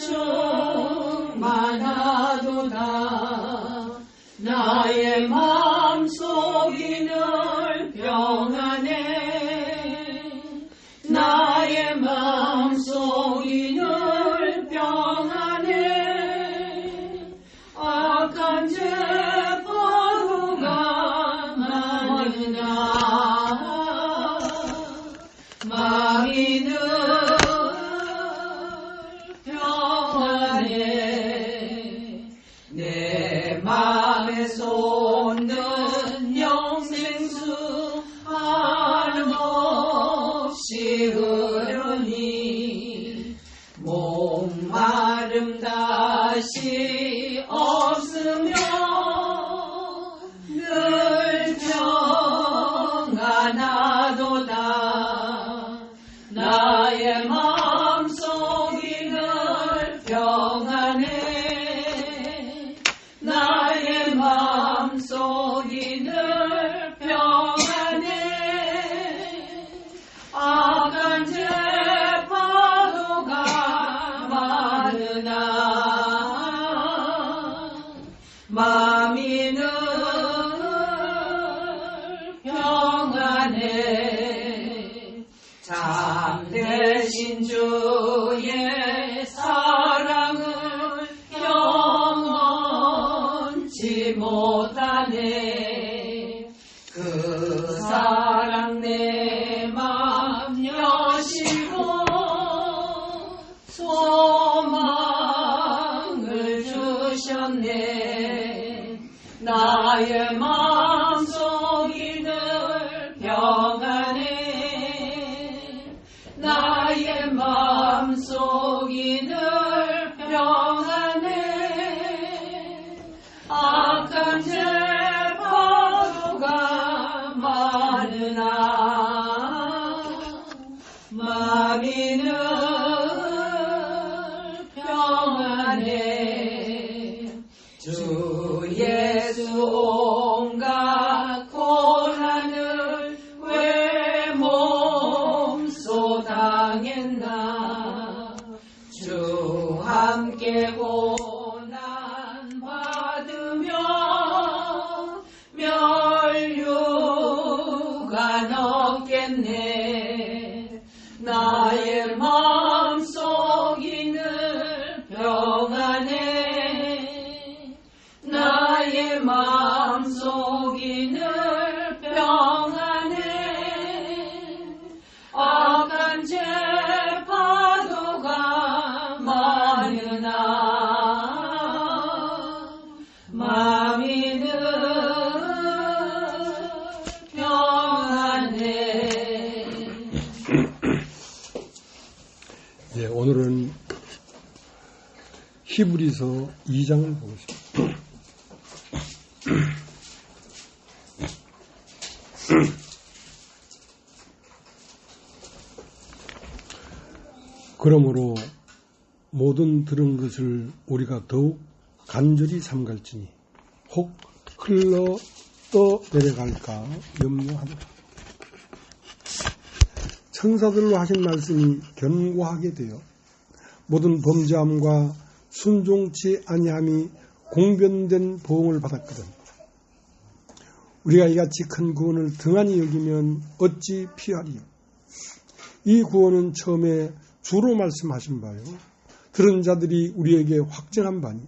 충만하도다. 나의 마음속이 늘 평안해. 나의 마음속이 늘 평안해. 악한 죄파도가 많으나 마음이 늘 평안해. 내 마음에 솟는 영생수 한없이 흐르니 목마름 다시 없으며 늘 평안하도다. 나의 마음속이 늘 평안해. 나의 마음속이 늘 평안해. 악한 죄파도가 많으나 마음이 늘 평안해. 참되신 주의 사랑을 경험치 못하네. 그 사랑 내 맘 여시고 소망을 주셨네. 나의 마음속이 늘 평안해. 나의 마음속이 늘 평안해. 악한 죄파도가 많으나 마음이 늘 평안해. 주 예수 온갖 고난을 왜 몸소 당했나. 주 함께 고난 받으며 멸류가 넣겠네. 나의 마음속이 늘 평안해. 나의 마음속이 늘 평안해. 악한 죄파도가 많으나 마음이 늘 평안해. 네, 오늘은 히브리서 2장을 보겠습니다. 그러므로 모든 들은 것을 우리가 더욱 간절히 삼갈지니 혹 흘러 떠내려갈까 염려하노라. 천사들로 하신 말씀이 견고하게 되어 모든 범죄함과 순종치 아니함이 공변된 보응을 받았거든. 우리가 이같이 큰 구원을 등한히 여기면 어찌 피하리요. 이 구원은 처음에 주로 말씀하신 바요, 들은 자들이 우리에게 확증한 바니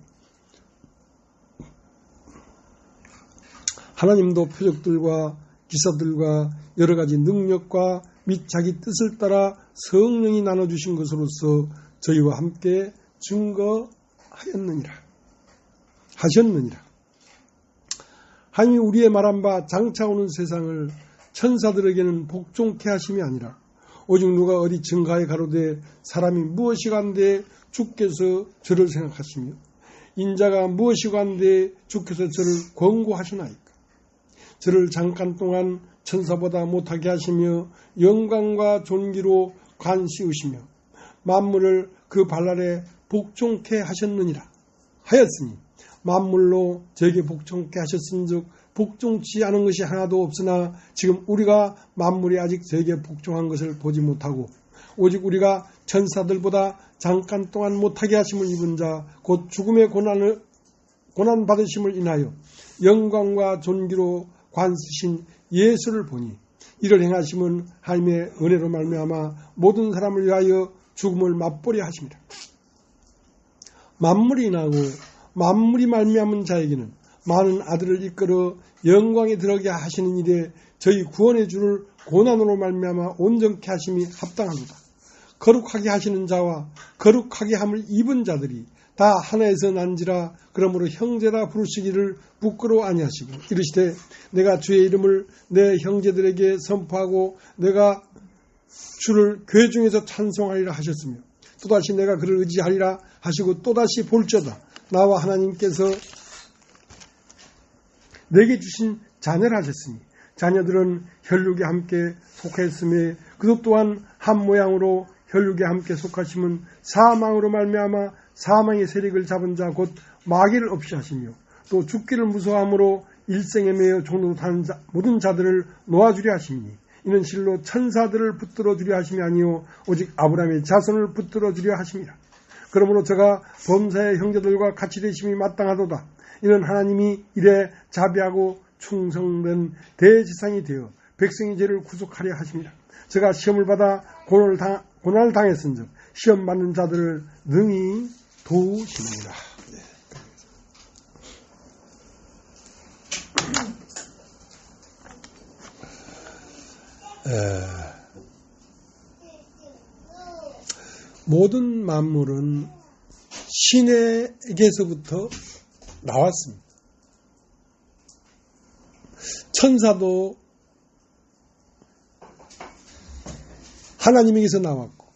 하나님도 표적들과 기사들과 여러 가지 능력과 및 자기 뜻을 따라 성령이 나눠주신 것으로서 저희와 함께 증거하셨느니라. 하나님이 우리의 말한 바 장차 오는 세상을 천사들에게는 복종케 하심이 아니라 오직 누가 어디 증가에 가로되 사람이 무엇이간데 주께서 저를 생각하시며 인자가 무엇이간데 주께서 저를 권고하시나이까. 저를 잠깐 동안 천사보다 못하게 하시며 영광과 존귀로 관시우시며 만물을 그 발 아래 복종케 하셨느니라 하였으니 만물로 저에게 복종케 하셨은즉 복종치 않은 것이 하나도 없으나 지금 우리가 만물이 아직 저에게 복종한 것을 보지 못하고 오직 우리가 천사들보다 잠깐 동안 못하게 하심을 입은 자 곧 죽음의 고난 받으심을 인하여 영광과 존귀로 관쓰신 예수를 보니 이를 행하심은 하나님의 은혜로 말미암아 모든 사람을 위하여 죽음을 맛보려 하심이라. 만물이 나고 만물이 말미암은 자에게는 많은 아들을 이끌어 영광에 들어가게 하시는 일에 저희 구원의 주를 고난으로 말미암아 온전케 하심이 합당하도다. 거룩하게 하시는 자와 거룩하게 함을 입은 자들이 다 하나에서 난지라. 그러므로 형제라 부르시기를 부끄러워 아니하시고 이르시되 내가 주의 이름을 내 형제들에게 선포하고 내가 주를 교회 중에서 찬송하리라 하셨으며 또다시 내가 그를 의지하리라 하시고 또다시 볼지어다 나와 하나님께서 내게 주신 자녀라 하셨으니 자녀들은 혈육에 함께 속했음에 그도 또한 한 모양으로 혈육에 함께 속하심은 사망으로 말미암아 사망의 세력을 잡은 자 곧 마귀를 없이 하시며 또 죽기를 무서워함으로 일생에 매여 종로로 타는 모든 자들을 놓아주려 하시니 이는 실로 천사들을 붙들어 주려 하심이 아니요 오직 아브라함의 자손을 붙들어 주려 하심이라. 그러므로 저가 범사의 형제들과 같이 되심이 마땅하도다. 이는 하나님이 이래 자비하고 충성된 대지상이 되어 백성의 죄를 구속하려 하심이라. 저가 시험을 받아 고난을 당했은즉 시험 받는 자들을 능히 도우시느니라. 모든 만물은 신에게서부터 나왔습니다. 천사도 하나님에게서 나왔고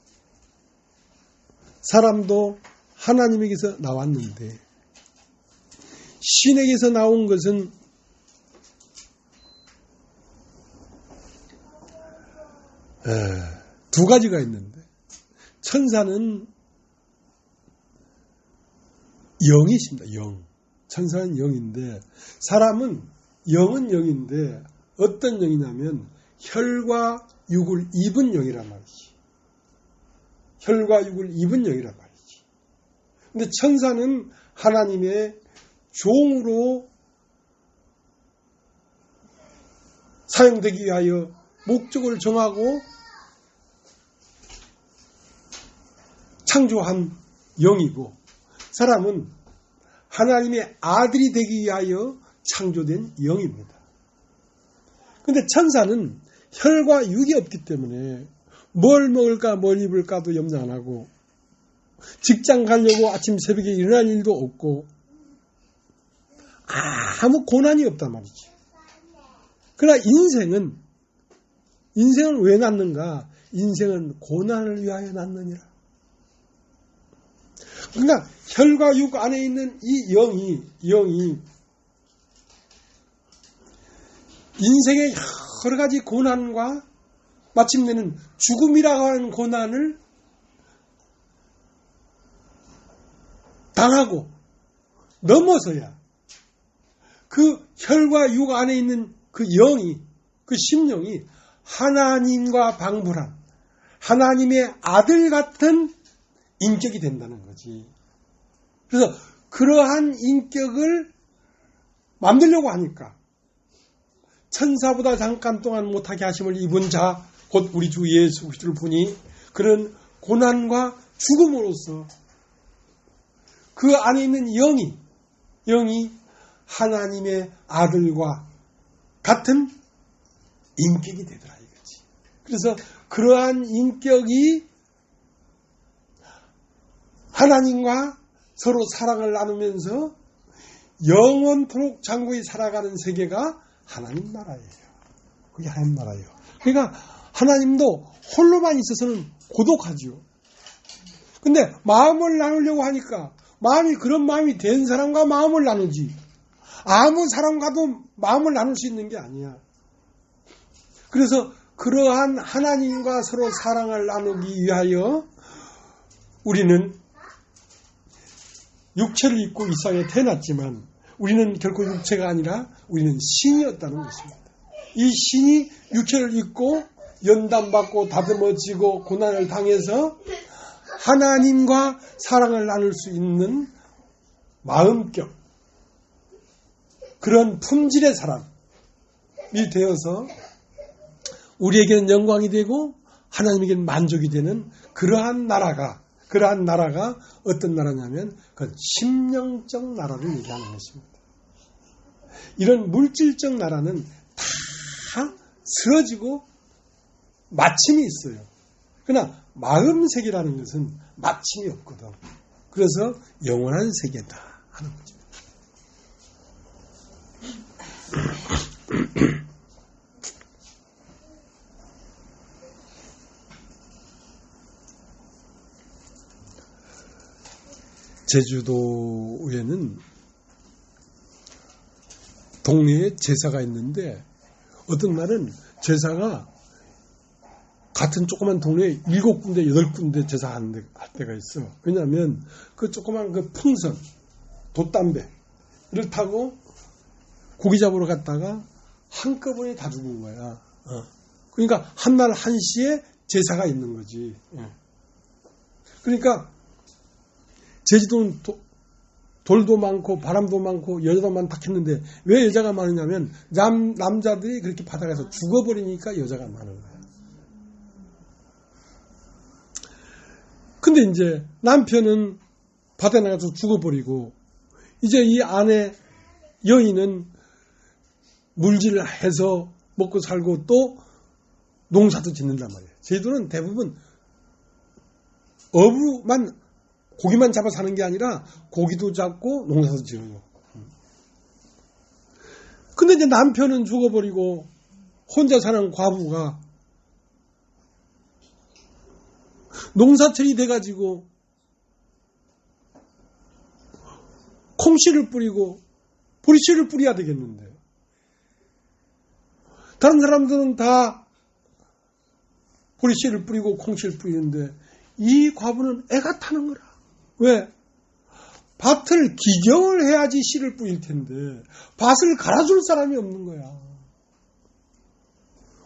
사람도 하나님에게서 나왔는데 신에게서 나온 것은 두 가지가 있는데 천사는 영이 있습니다. 영. 천사는 영인데 사람은 영은 영인데 어떤 영이냐면 혈과 육을 입은 영이란 말이지. 혈과 육을 입은 영이란 말이지. 근데 천사는 하나님의 종으로 사용되기 위하여 목적을 정하고 창조한 영이고 사람은 하나님의 아들이 되기 위하여 창조된 영입니다. 그런데 천사는 혈과 육이 없기 때문에 뭘 먹을까 뭘 입을까도 염려 안 하고 직장 가려고 아침 새벽에 일어날 일도 없고 아무 고난이 없단 말이지. 그러나 인생은 왜 낳는가? 인생은 고난을 위하여 낳느니라. 그러니까 혈과 육 안에 있는 이 영이 인생의 여러 가지 고난과 마침내는 죽음이라고 하는 고난을 당하고 넘어서야 그 혈과 육 안에 있는 그 영이, 그 심령이 하나님과 방불한 하나님의 아들 같은 인격이 된다는 거지. 그래서 그러한 인격을 만들려고 하니까 천사보다 잠깐 동안 못하게 하심을 입은 자, 곧 우리 주 예수 그리스도를 보니 그런 고난과 죽음으로써 그 안에 있는 영이 하나님의 아들과 같은 인격이 되더라 이거지. 그래서 그러한 인격이 하나님과 서로 사랑을 나누면서 영원토록 장구히 살아가는 세계가 하나님 나라예요. 그게 하나님 나라예요. 그러니까 하나님도 홀로만 있어서는 고독하죠. 근데 마음을 나누려고 하니까 그런 마음이 된 사람과 마음을 나누지 아무 사람과도 마음을 나눌 수 있는 게 아니야. 그래서 그러한 하나님과 서로 사랑을 나누기 위하여 우리는 육체를 입고 이 세상에 태어났지만 우리는 결코 육체가 아니라 우리는 신이었다는 것입니다. 이 신이 육체를 입고 연단받고 다듬어지고 고난을 당해서 하나님과 사랑을 나눌 수 있는 마음격, 그런 품질의 사람이 되어서 우리에게는 영광이 되고 하나님에게는 만족이 되는 그러한 나라가 어떤 나라냐면 그건 심령적 나라를 얘기하는 것입니다. 이런 물질적 나라는 다 쓰러지고 마침이 있어요. 그러나 마음 세계라는 것은 마침이 없거든. 그래서 영원한 세계다 하는 거죠. 제주도에는 동네에 제사가 있는데 어떤 날은 제사가 같은 조그만 동네에 7군데, 8군데 제사할 때가 있어. 왜냐하면 그 조그만 그 풍선, 돛담배를 타고 고기 잡으러 갔다가 한꺼번에 다 죽은 거야. 그러니까 한날 한시에 제사가 있는 거지. 그러니까 제주도는 돌도 많고 바람도 많고 여자도 많다 했는데 왜 여자가 많으냐면 남자들이 그렇게 바다에서 죽어버리니까 여자가 많은 거야. 근데 이제 남편은 바다에 나가서 죽어버리고 이제 이 아내 여인은 물질을 해서 먹고 살고 또 농사도 짓는단 말이에요. 제주도는 대부분 어부만 고기만 잡아 사는 게 아니라 고기도 잡고 농사도 지어요. 근데 이제 남편은 죽어버리고 혼자 사는 과부가 농사철이 돼가지고 콩씨를 뿌리고 보리씨를 뿌려야 되겠는데 다른 사람들은 다 보리씨를 뿌리고 콩씨를 뿌리는데 이 과부는 애가 타는 거라. 왜? 밭을 기경을 해야지 씨를 뿌릴 텐데 밭을 갈아줄 사람이 없는 거야.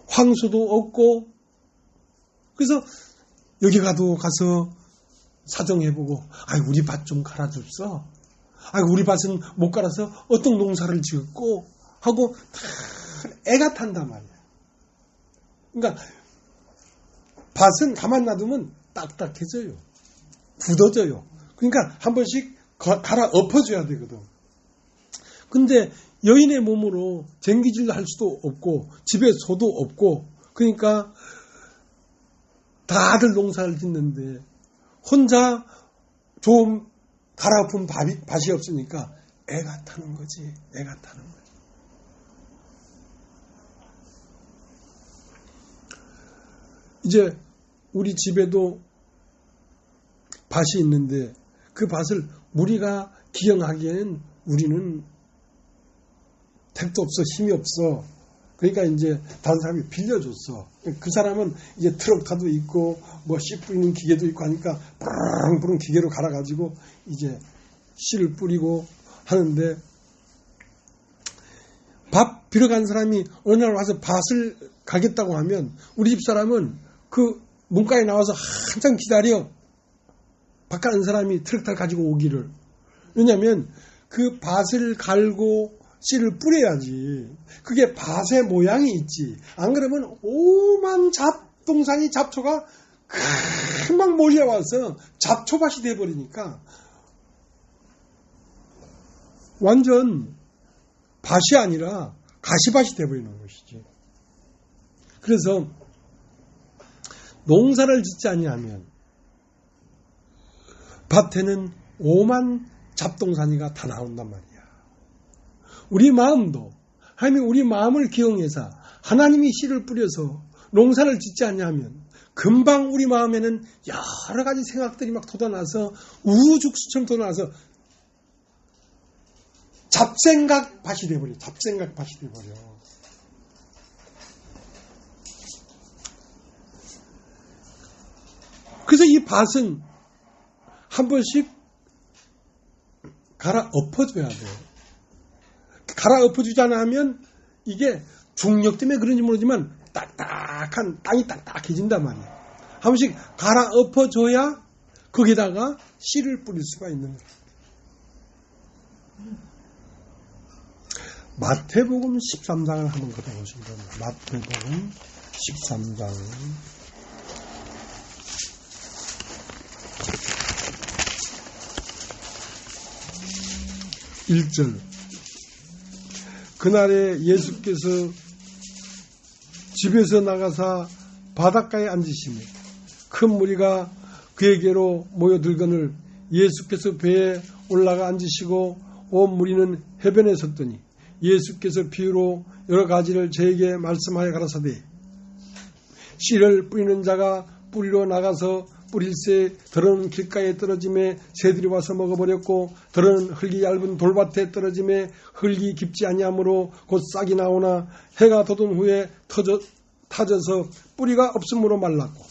황소도 없고. 그래서 여기 가서 사정해보고 우리 밭 좀 갈아줍소. 우리 밭은 못 갈아서 어떤 농사를 지었고 하고 다 애가 탄단 말이야. 그러니까 밭은 가만 놔두면 딱딱해져요. 굳어져요. 그러니까 한 번씩 갈아 엎어줘야 되거든. 근데 여인의 몸으로 쟁기질도 할 수도 없고 집에 소도 없고 그러니까 다들 농사를 짓는데 혼자 좀 갈아엎은 밭이 없으니까 애가 타는 거지. 애가 타는 거지. 이제 우리 집에도 밭이 있는데 그 밭을 우리가 기경하기에는 우리는 택도 없어, 힘이 없어. 그러니까 이제 다른 사람이 빌려줬어. 그 사람은 이제 트럭타도 있고 뭐 씨 뿌리는 기계도 있고 하니까 부릉부릉 기계로 갈아가지고 이제 씨를 뿌리고 하는데 밥 빌어 간 사람이 어느 날 와서 밭을 가겠다고 하면 우리 집 사람은 그 문가에 나와서 한참 기다려. 밭 가는 사람이 트럭타를 가지고 오기를. 왜냐하면 그 밭을 갈고 씨를 뿌려야지. 그게 밭의 모양이 있지. 안 그러면 오만 잡동산이 잡초가 금방 몰려와서 잡초밭이 돼버리니까 완전 밭이 아니라 가시밭이 돼버리는 것이지. 그래서 농사를 짓지 아니하면 밭에는 오만 잡동사니가 다 나온단 말이야. 우리 마음도 하나님이 우리 마음을 기용해서 하나님이 씨를 뿌려서 농사를 짓지 않냐면 금방 우리 마음에는 여러 가지 생각들이 막 돋아나서 우후죽순처럼 돋아나서 잡생각 밭이 돼버려. 잡생각 밭이 돼버려. 그래서 이 밭은 한 번씩 갈아 엎어줘야 돼. 갈아 엎어주지 않으면 이게 중력 때문에 그런지 모르지만 딱딱한 딱딱한 땅이 딱딱해진단 말이에요. 한 번씩 갈아엎어줘야 거기다가 씨를 뿌릴 수가 있는 거예요. 마태복음 13장을 한번 걷어보시기 바랍니다. 마태복음 13장 1절. 그날에 예수께서 집에서 나가사 바닷가에 앉으시며 큰 무리가 그에게로 모여들거늘 예수께서 배에 올라가 앉으시고 온 무리는 해변에 섰더니 예수께서 비유로 여러 가지를 저에게 말씀하여 가라사대 씨를 뿌리는 자가 뿌리로 나가서 뿌릴새 더러는 길가에 떨어짐에 새들이 와서 먹어버렸고 더러는 흙이 얇은 돌밭에 떨어짐에 흙이 깊지 아니하므로 곧 싹이 나오나 해가 돋은 후에 타져서 뿌리가 없으므로 말랐고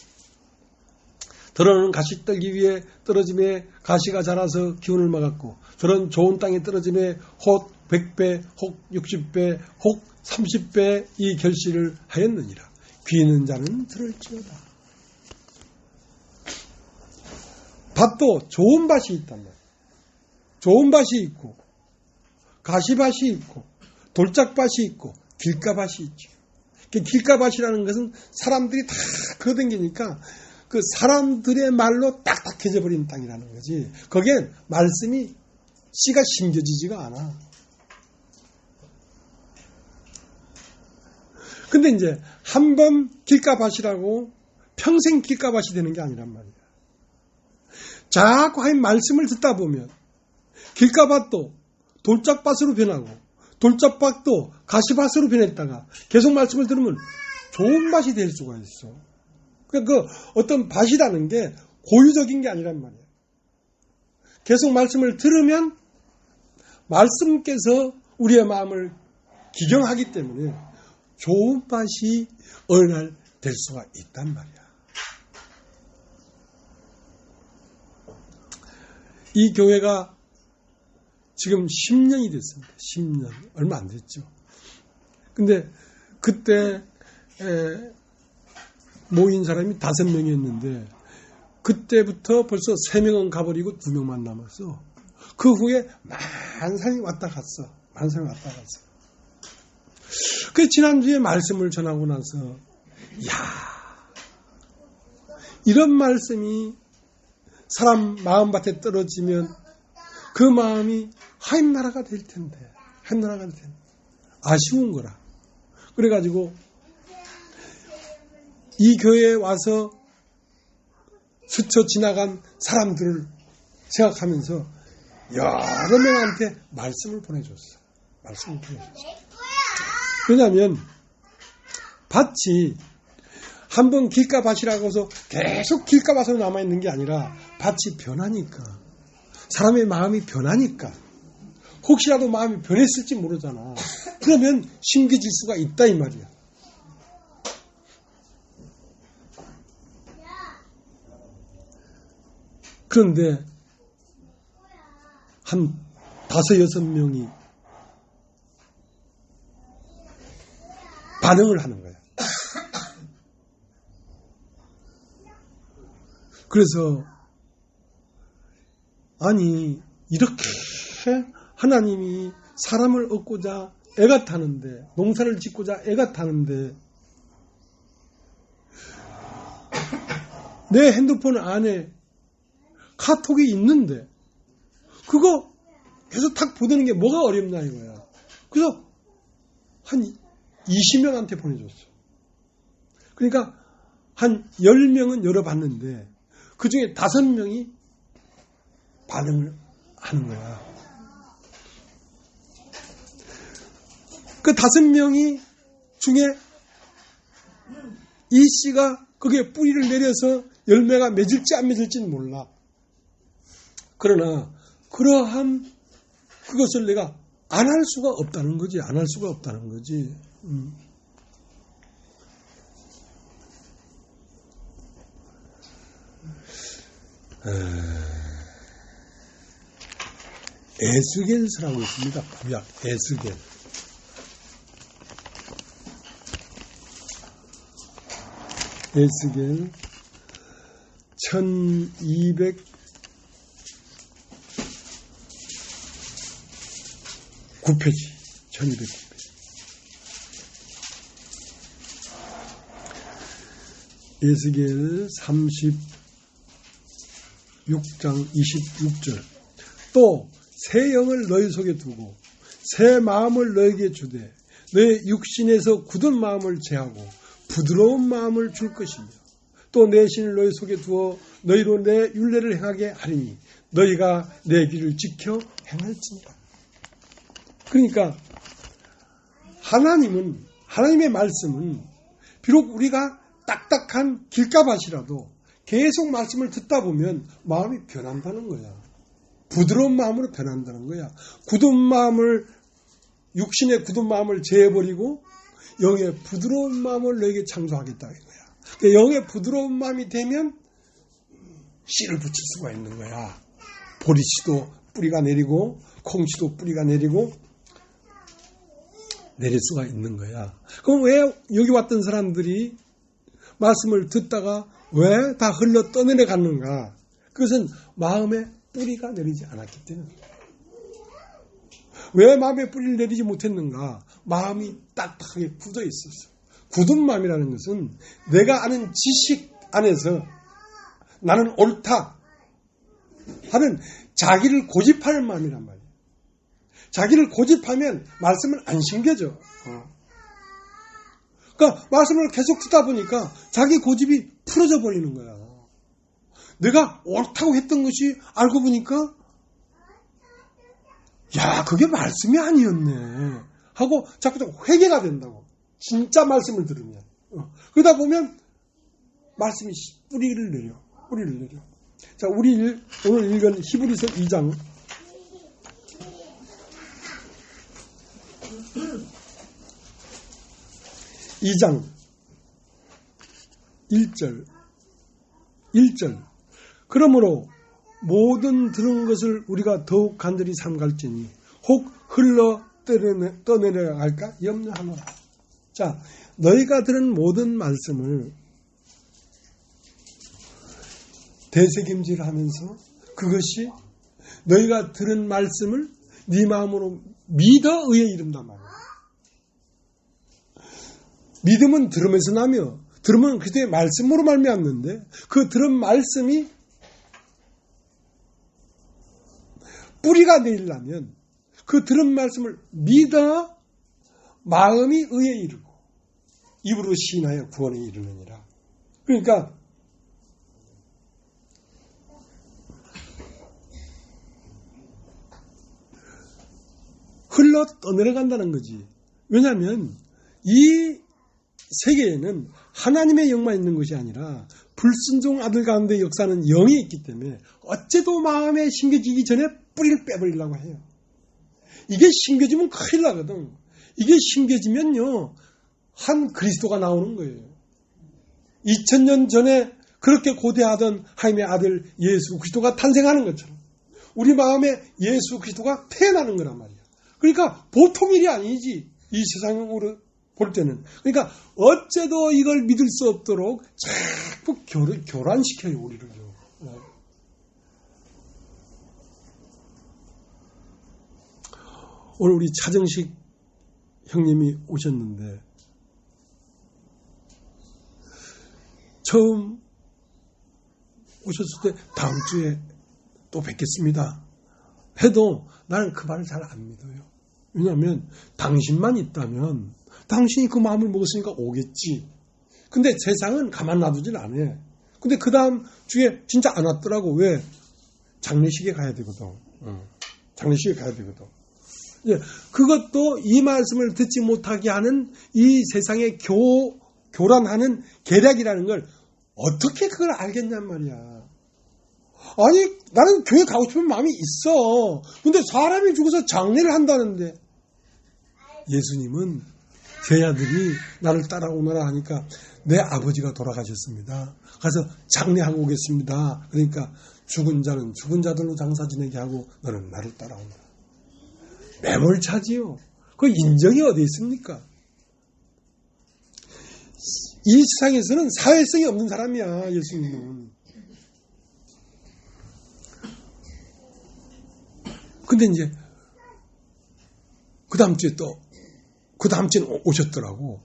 더러는 가시떨기 위에 떨어짐에 가시가 자라서 기운을 막았고 더러는 좋은 땅에 떨어짐에 혹 100배 혹 60배 혹 30배 이 결실을 하였느니라. 귀 있는 자는 들을지어다. 밭도 좋은 밭이 있단 말이에요. 좋은 밭이 있고 가시밭이 있고 돌짝밭이 있고 길가밭이 있죠. 길가밭이라는 것은 사람들이 다 걸어다니니까 그 사람들의 말로 딱딱해져 버린 땅이라는 거지. 거기엔 말씀이 씨가 심겨지지가 않아. 근데 이제 한 번 길가밭이라고 평생 길가밭이 되는 게 아니란 말이야. 자꾸 한 말씀을 듣다 보면 길가밭도 돌짝밭으로 변하고 돌짝밭도 가시밭으로 변했다가 계속 말씀을 들으면 좋은 밭이 될 수가 있어. 그러니까 그 어떤 밭이라는 게 고유적인 게 아니란 말이야. 계속 말씀을 들으면 말씀께서 우리의 마음을 기경하기 때문에 좋은 밭이 어느 날 될 수가 있단 말이야. 이 교회가 지금 10년이 됐습니다. 10년. 얼마 안 됐죠. 근데 그때 모인 사람이 5명이었는데 그때부터 벌써 3명은 가버리고 2명만 남았어. 그 후에 많은 사람이 왔다 갔어. 많은 사람이 왔다 갔어. 그 지난주에 말씀을 전하고 나서 이런 말씀이 사람 마음밭에 떨어지면 그 마음이 하임나라가 될 텐데 하임나라가 될 텐데 아쉬운 거라. 그래가지고 이 교회에 와서 스쳐 지나간 사람들을 생각하면서 여러 명한테 말씀을 보내줬어. 말씀을 보내줬어. 왜냐하면 밭이 한번 길가밭이라고 해서 계속 길가밭으로 남아있는 게 아니라 밭이 변하니까 사람의 마음이 변하니까 혹시라도 마음이 변했을지 모르잖아. 그러면 심겨질 수가 있다 이 말이야. 그런데 한 5-6명이 반응을 하는 거야. 그래서 아니 이렇게 하나님이 사람을 얻고자 애가 타는데 농사를 짓고자 애가 타는데 내 핸드폰 안에 카톡이 있는데 그거 계속 탁 보내는 게 뭐가 어렵냐 이거야. 그래서 한 20명한테 보내줬어. 그러니까 한 10명은 열어봤는데 그 중에 5명이 반응을 하는 거야. 그 5명이 중에 이 씨가 거기에 뿌리를 내려서 열매가 맺을지 안 맺을지는 몰라. 그러나 그러한 그것을 내가 안 할 수가 없다는 거지. 안 할 수가 없다는 거지. 에스겔서라고 있습니다. 구약 에스겔. 에스겔 1209페이지 1209페이지 에스겔 36장 26절 또 새 영을 너희 속에 두고 새 마음을 너에게 주되 너의 육신에서 굳은 마음을 제하고 부드러운 마음을 줄 것이며 또 내 신을 너희 속에 두어 너희로 내 율례를 행하게 하리니 너희가 내 길을 지켜 행할지니라. 그러니까 하나님의 말씀은 비록 우리가 딱딱한 길가밭이라도 계속 말씀을 듣다 보면 마음이 변한다는 거야. 부드러운 마음으로 변한다는 거야. 육신의 굳은 마음을 제해버리고 영의 부드러운 마음을 너에게 창조하겠다 이거야. 그러니까 영의 부드러운 마음이 되면 씨를 붙일 수가 있는 거야. 보리씨도 뿌리가 내리고 콩씨도 뿌리가 내리고 내릴 수가 있는 거야. 그럼 왜 여기 왔던 사람들이 말씀을 듣다가 왜 다 흘러 떠내려 갔는가? 그것은 마음에 뿌리가 내리지 않았기 때문에. 왜 마음에 뿌리를 내리지 못했는가? 마음이 딱딱하게 굳어 있었어. 굳은 마음이라는 것은 내가 아는 지식 안에서 나는 옳다 하는 자기를 고집하는 마음이란 말이에요. 자기를 고집하면 말씀을 안 신겨져. 그러니까 말씀을 계속 듣다 보니까 자기 고집이 풀어져 버리는 거야. 내가 옳다고 했던 것이 알고 보니까 야, 그게 말씀이 아니었네 하고 자꾸 회개가 된다고. 진짜 말씀을 들으면. 그러다 보면 말씀이 뿌리를 내려. 자, 우리 오늘 읽은 히브리서 2장 1절 그러므로 모든 들은 것을 우리가 더욱 간절히 삼갈지니 혹 흘러 떠내려 갈까 염려하노라. 자, 너희가 들은 모든 말씀을 되새김질하면서 그것이 너희가 들은 말씀을 네 마음으로 믿어 의에 이른단 말이야. 믿음은 들으면서 나며 들으면 그때 말씀으로 말미암는데 그 들은 말씀이 뿌리가 내리려면 그 들은 말씀을 믿어 마음이 의에 이르고 입으로 시인하여 구원에 이르느니라. 그러니까 흘러 떠내려간다는 거지. 왜냐하면 이 세계에는 하나님의 영만 있는 것이 아니라 불순종 아들 가운데 역사는 영이 있기 때문에 어째도 마음에 심겨지기 전에 뿌리를 빼버리려고 해요. 이게 심겨지면 큰일 나거든. 이게 심겨지면요 한 그리스도가 나오는 거예요. 2000년 전에 그렇게 고대하던 하나님의 아들 예수 그리스도가 탄생하는 것처럼 우리 마음에 예수 그리스도가 태어나는 거란 말이야. 그러니까 보통 일이 아니지. 이 세상으로 볼 때는. 그러니까 어째도 이걸 믿을 수 없도록 자꾸 교란시켜요, 우리를요. 오늘 우리 차정식 형님이 오셨는데 처음 오셨을 때 다음 주에 또 뵙겠습니다 해도 나는 그 말을 잘 안 믿어요. 왜냐하면 당신만 있다면 당신이 그 마음을 먹었으니까 오겠지. 근데 세상은 가만 놔두질 않아. 근데 그 다음 주에 진짜 안 왔더라고. 왜? 장례식에 가야 되거든. 장례식에 가야 되거든. 예, 그것도 이 말씀을 듣지 못하게 하는 이 세상의 교란하는 계략이라는 걸 어떻게 그걸 알겠냔 말이야. 아니, 나는 교회 가고 싶은 마음이 있어. 근데 사람이 죽어서 장례를 한다는데 예수님은 제 아들이 나를 따라오너라 하니까 내 아버지가 돌아가셨습니다. 가서 장례하고 오겠습니다. 그러니까 죽은 자는 죽은 자들로 장사 지내게 하고 너는 나를 따라오너라. 매몰차지요. 그 인정이 어디 있습니까? 이 세상에서는 사회성이 없는 사람이야, 예수님은. 근데 이제 그 다음 주에 오셨더라고.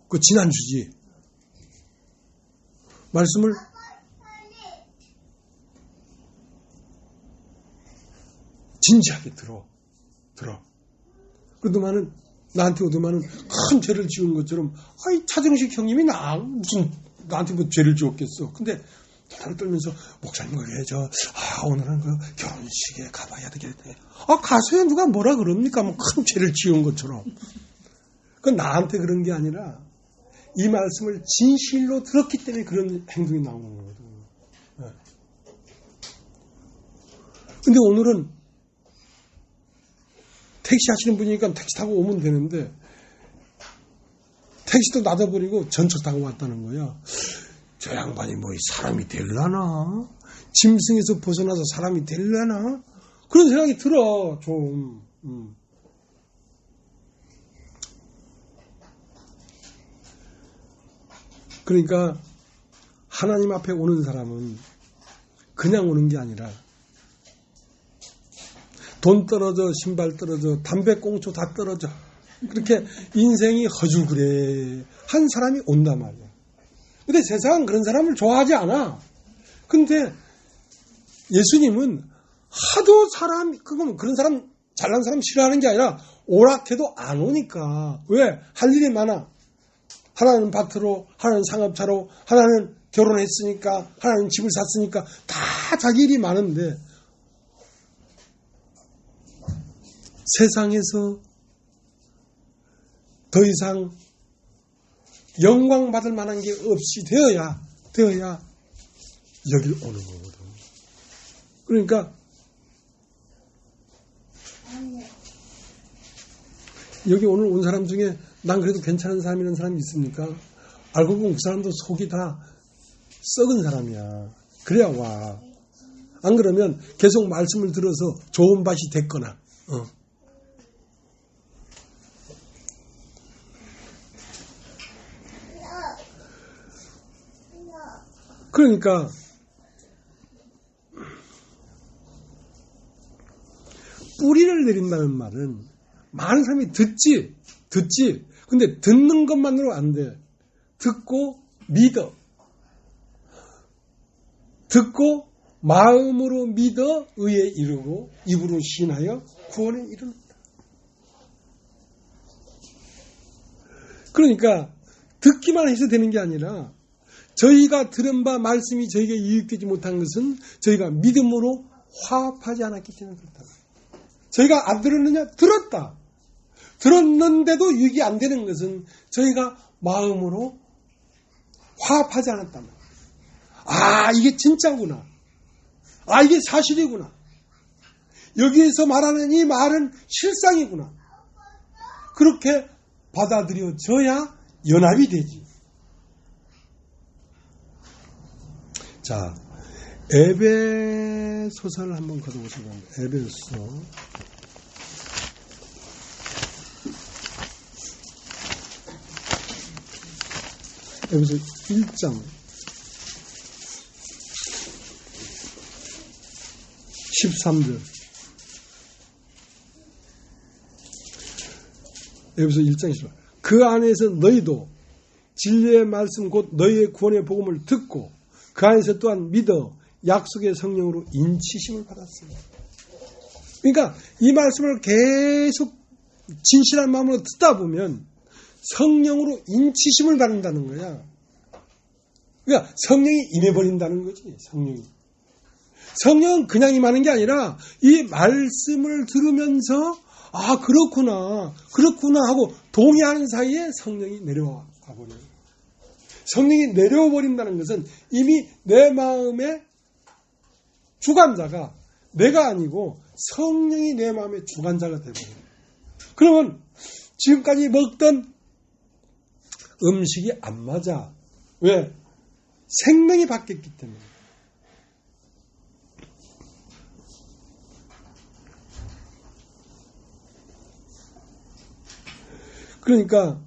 그 지난주지. 말씀을 진지하게 들어. 그동안은 나한테 오더만은 큰 죄를 지은 것처럼, 아이, 차정식 형님이 무슨 나한테 뭐 죄를 지었겠어. 근데 달달 떨면서, 목사님, 오늘은 그 결혼식에 가봐야 되겠네. 가서야 누가 뭐라 그럽니까? 뭐 큰 죄를 지은 것처럼. 그건 나한테 그런 게 아니라, 이 말씀을 진실로 들었기 때문에 그런 행동이 나오는 거거든. 네. 근데 오늘은 택시 하시는 분이니까 택시 타고 오면 되는데, 택시도 놔둬버리고 전철 타고 왔다는 거야. 저 양반이 뭐 사람이 될라나? 짐승에서 벗어나서 사람이 될라나? 그런 생각이 들어, 좀. 그러니까 하나님 앞에 오는 사람은 그냥 오는 게 아니라 돈 떨어져, 신발 떨어져, 담배꽁초 다 떨어져. 그렇게 인생이 허줄그레 한 사람이 온단 말이야. 근데 세상은 그런 사람을 좋아하지 않아. 근데 예수님은 하도 그런 사람, 잘난 사람 싫어하는 게 아니라 오락해도 안 오니까. 왜? 할 일이 많아. 하나는 밭으로, 하나는 상업차로, 하나는 결혼했으니까, 하나는 집을 샀으니까 다 자기 일이 많은데 세상에서 더 이상 영광 받을 만한 게 없이 되어야 여길 오는 거거든. 그러니까 여기 오늘 온 사람 중에 난 그래도 괜찮은 사람이라는 사람이 있습니까? 알고 보면 그 사람도 속이 다 썩은 사람이야. 그래야 와. 안 그러면 계속 말씀을 들어서 좋은 밭이 됐거나 그러니까 뿌리를 내린다는 말은 많은 사람이 듣지. 근데 듣는 것만으로 안 돼. 듣고 믿어. 듣고 마음으로 믿어 의에 이르고 입으로 시인하여 구원에 이른다. 그러니까 듣기만 해서 되는 게 아니라 저희가 들은 바 말씀이 저희에게 유익되지 못한 것은 저희가 믿음으로 화합하지 않았기 때문에 그렇다. 저희가 안 들었느냐? 들었다. 들었는데도 유익이 안 되는 것은 저희가 마음으로 화합하지 않았다. 이게 진짜구나. 이게 사실이구나. 여기에서 말하는 이 말은 실상이구나. 그렇게 받아들여져야 연합이 되지. 자, 에베소서를 한번 가져보시기 바랍니다. 에베소. 에베소 1장 13절. 에베소 1장 13절. 그 안에서 너희도 진리의 말씀 곧 너희의 구원의 복음을 듣고 그 안에서 또한 믿어 약속의 성령으로 인치심을 받았습니다. 그러니까 이 말씀을 계속 진실한 마음으로 듣다 보면 성령으로 인치심을 받는다는 거야. 그러니까 성령이 임해버린다는 거지. 성령은 그냥 임하는 게 아니라 이 말씀을 들으면서 그렇구나 하고 동의하는 사이에 성령이 내려와 버려요. 성령이 내려와 버린다는 것은 이미 내 마음의 주관자가 내가 아니고 성령이 내 마음의 주관자가 되버려요. 그러면 지금까지 먹던 음식이 안 맞아. 왜? 생명이 바뀌었기 때문에. 그러니까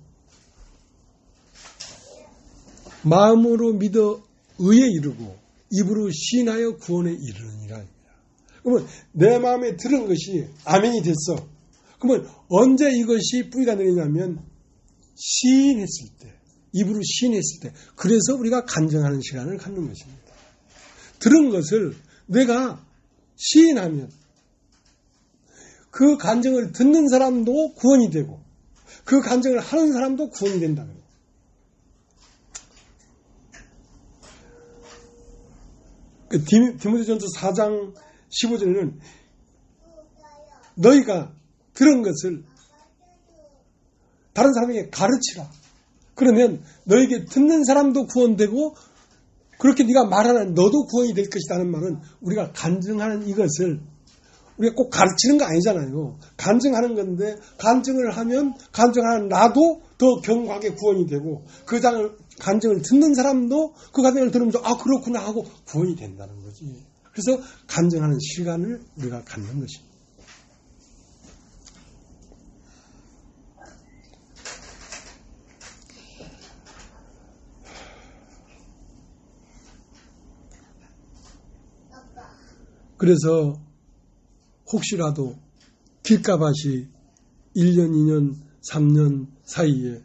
마음으로 믿어 의에 이르고 입으로 시인하여 구원에 이르느니라. 그러면 내 마음에 들은 것이 아멘이 됐어. 그러면 언제 이것이 뿌리가 내리냐면 시인했을 때, 입으로 시인했을 때. 그래서 우리가 간증하는 시간을 갖는 것입니다. 들은 것을 내가 시인하면 그 간증을 듣는 사람도 구원이 되고 그 간증을 하는 사람도 구원이 된다는 거예요. 디모데전서 4장 15절에는 너희가 들은 것을 다른 사람에게 가르치라. 그러면 너에게 듣는 사람도 구원되고 그렇게 네가 말하는 너도 구원이 될 것이라는 말은 우리가 간증하는 이것을 우리가 꼭 가르치는 거 아니잖아요. 간증하는 건데 간증을 하면 간증하는 나도 더 견고하게 구원이 되고 그 간증을 듣는 사람도 그 간증을 들으면서 아 그렇구나 하고 구원이 된다는 거지. 그래서 간증하는 시간을 우리가 갖는 것입니다. 그래서 혹시라도 길가밭이 1년, 2년, 3년 사이에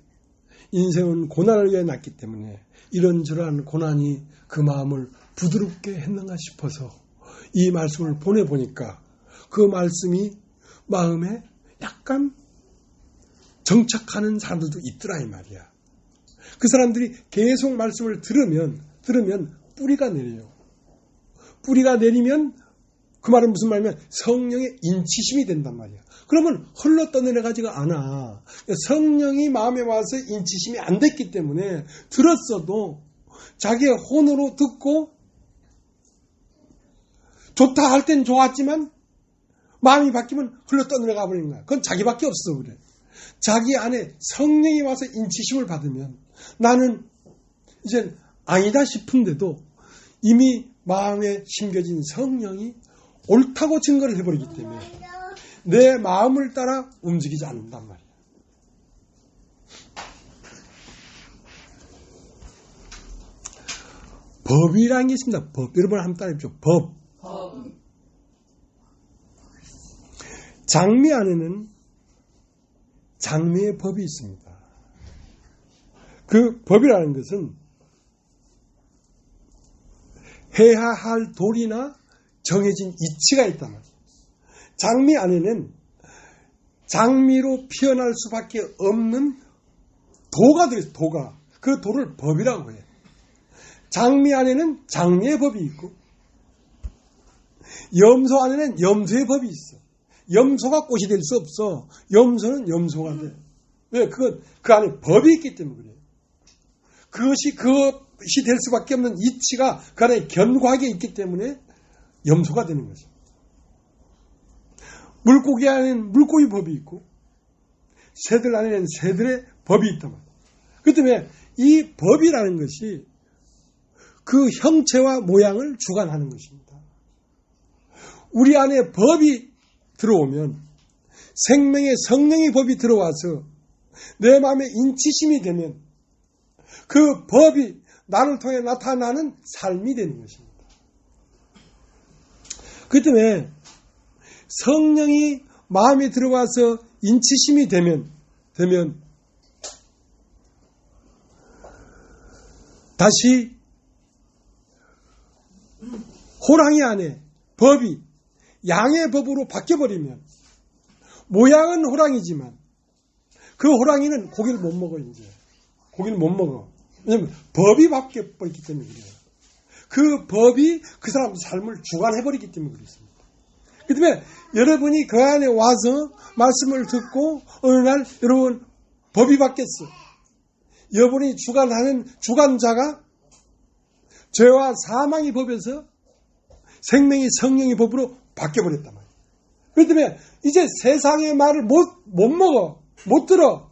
인생은 고난을 위해 났기 때문에 이런저런 고난이 그 마음을 부드럽게 했는가 싶어서 이 말씀을 보내보니까 그 말씀이 마음에 약간 정착하는 사람들도 있더라 이 말이야. 그 사람들이 계속 말씀을 들으면 뿌리가 내려요. 뿌리가 내리면 그 말은 무슨 말이냐면 성령의 인치심이 된단 말이야. 그러면 흘러 떠내려가지가 않아. 성령이 마음에 와서 인치심이 안 됐기 때문에 들었어도 자기의 혼으로 듣고 좋다 할 땐 좋았지만 마음이 바뀌면 흘러 떠내려가 버리는 거야. 그건 자기밖에 없어 그래. 자기 안에 성령이 와서 인치심을 받으면 나는 이제 아니다 싶은데도 이미 마음에 심겨진 성령이 옳다고 증거를 해버리기 때문에 내 마음을 따라 움직이지 않는단 말이야. 법이라는 게 있습니다. 법. 여러분 한번 따라해보죠. 법. 장미 안에는 장미의 법이 있습니다. 그 법이라는 것은 해야 할 도리나 정해진 이치가 있단 말이에요. 장미 안에는 장미로 피어날 수밖에 없는 도가 들어있어요. 도가. 그 도를 법이라고 해요. 장미 안에는 장미의 법이 있고 염소 안에는 염소의 법이 있어. 염소가 꽃이 될 수 없어. 염소는 염소가 돼. 왜? 그 안에 법이 있기 때문에 그래요. 그것이 될 수밖에 없는 이치가 그 안에 견고하게 있기 때문에 염소가 되는 거죠. 물고기 안에는 물고기 법이 있고 새들 안에는 새들의 법이 있단 말이에요. 그 때문에 이 법이라는 것이 그 형체와 모양을 주관하는 것입니다. 우리 안에 법이 들어오면 생명의 성령의 법이 들어와서 내 마음에 인치심이 되면 그 법이 나를 통해 나타나는 삶이 되는 것입니다. 그 때문에 성령이 마음에 들어와서 인치심이 되면 다시 호랑이 안에 법이 양의 법으로 바뀌어버리면 모양은 호랑이지만 그 호랑이는 고기를 못 먹어 이제. 고기를 못 먹어. 왜냐하면 법이 바뀌어버렸기 때문에 그래요. 그 법이 그 사람 삶을 주관해버리기 때문에 그렇습니다. 그 때문에 여러분이 그 안에 와서 말씀을 듣고 어느 날 여러분 법이 바뀌었어. 여러분이 주관하는 주관자가 죄와 사망의 법에서 생명의 성령의 법으로 바뀌어버렸단 말이에요. 그렇기 때문에 이제 세상의 말을 못 먹어. 못 들어.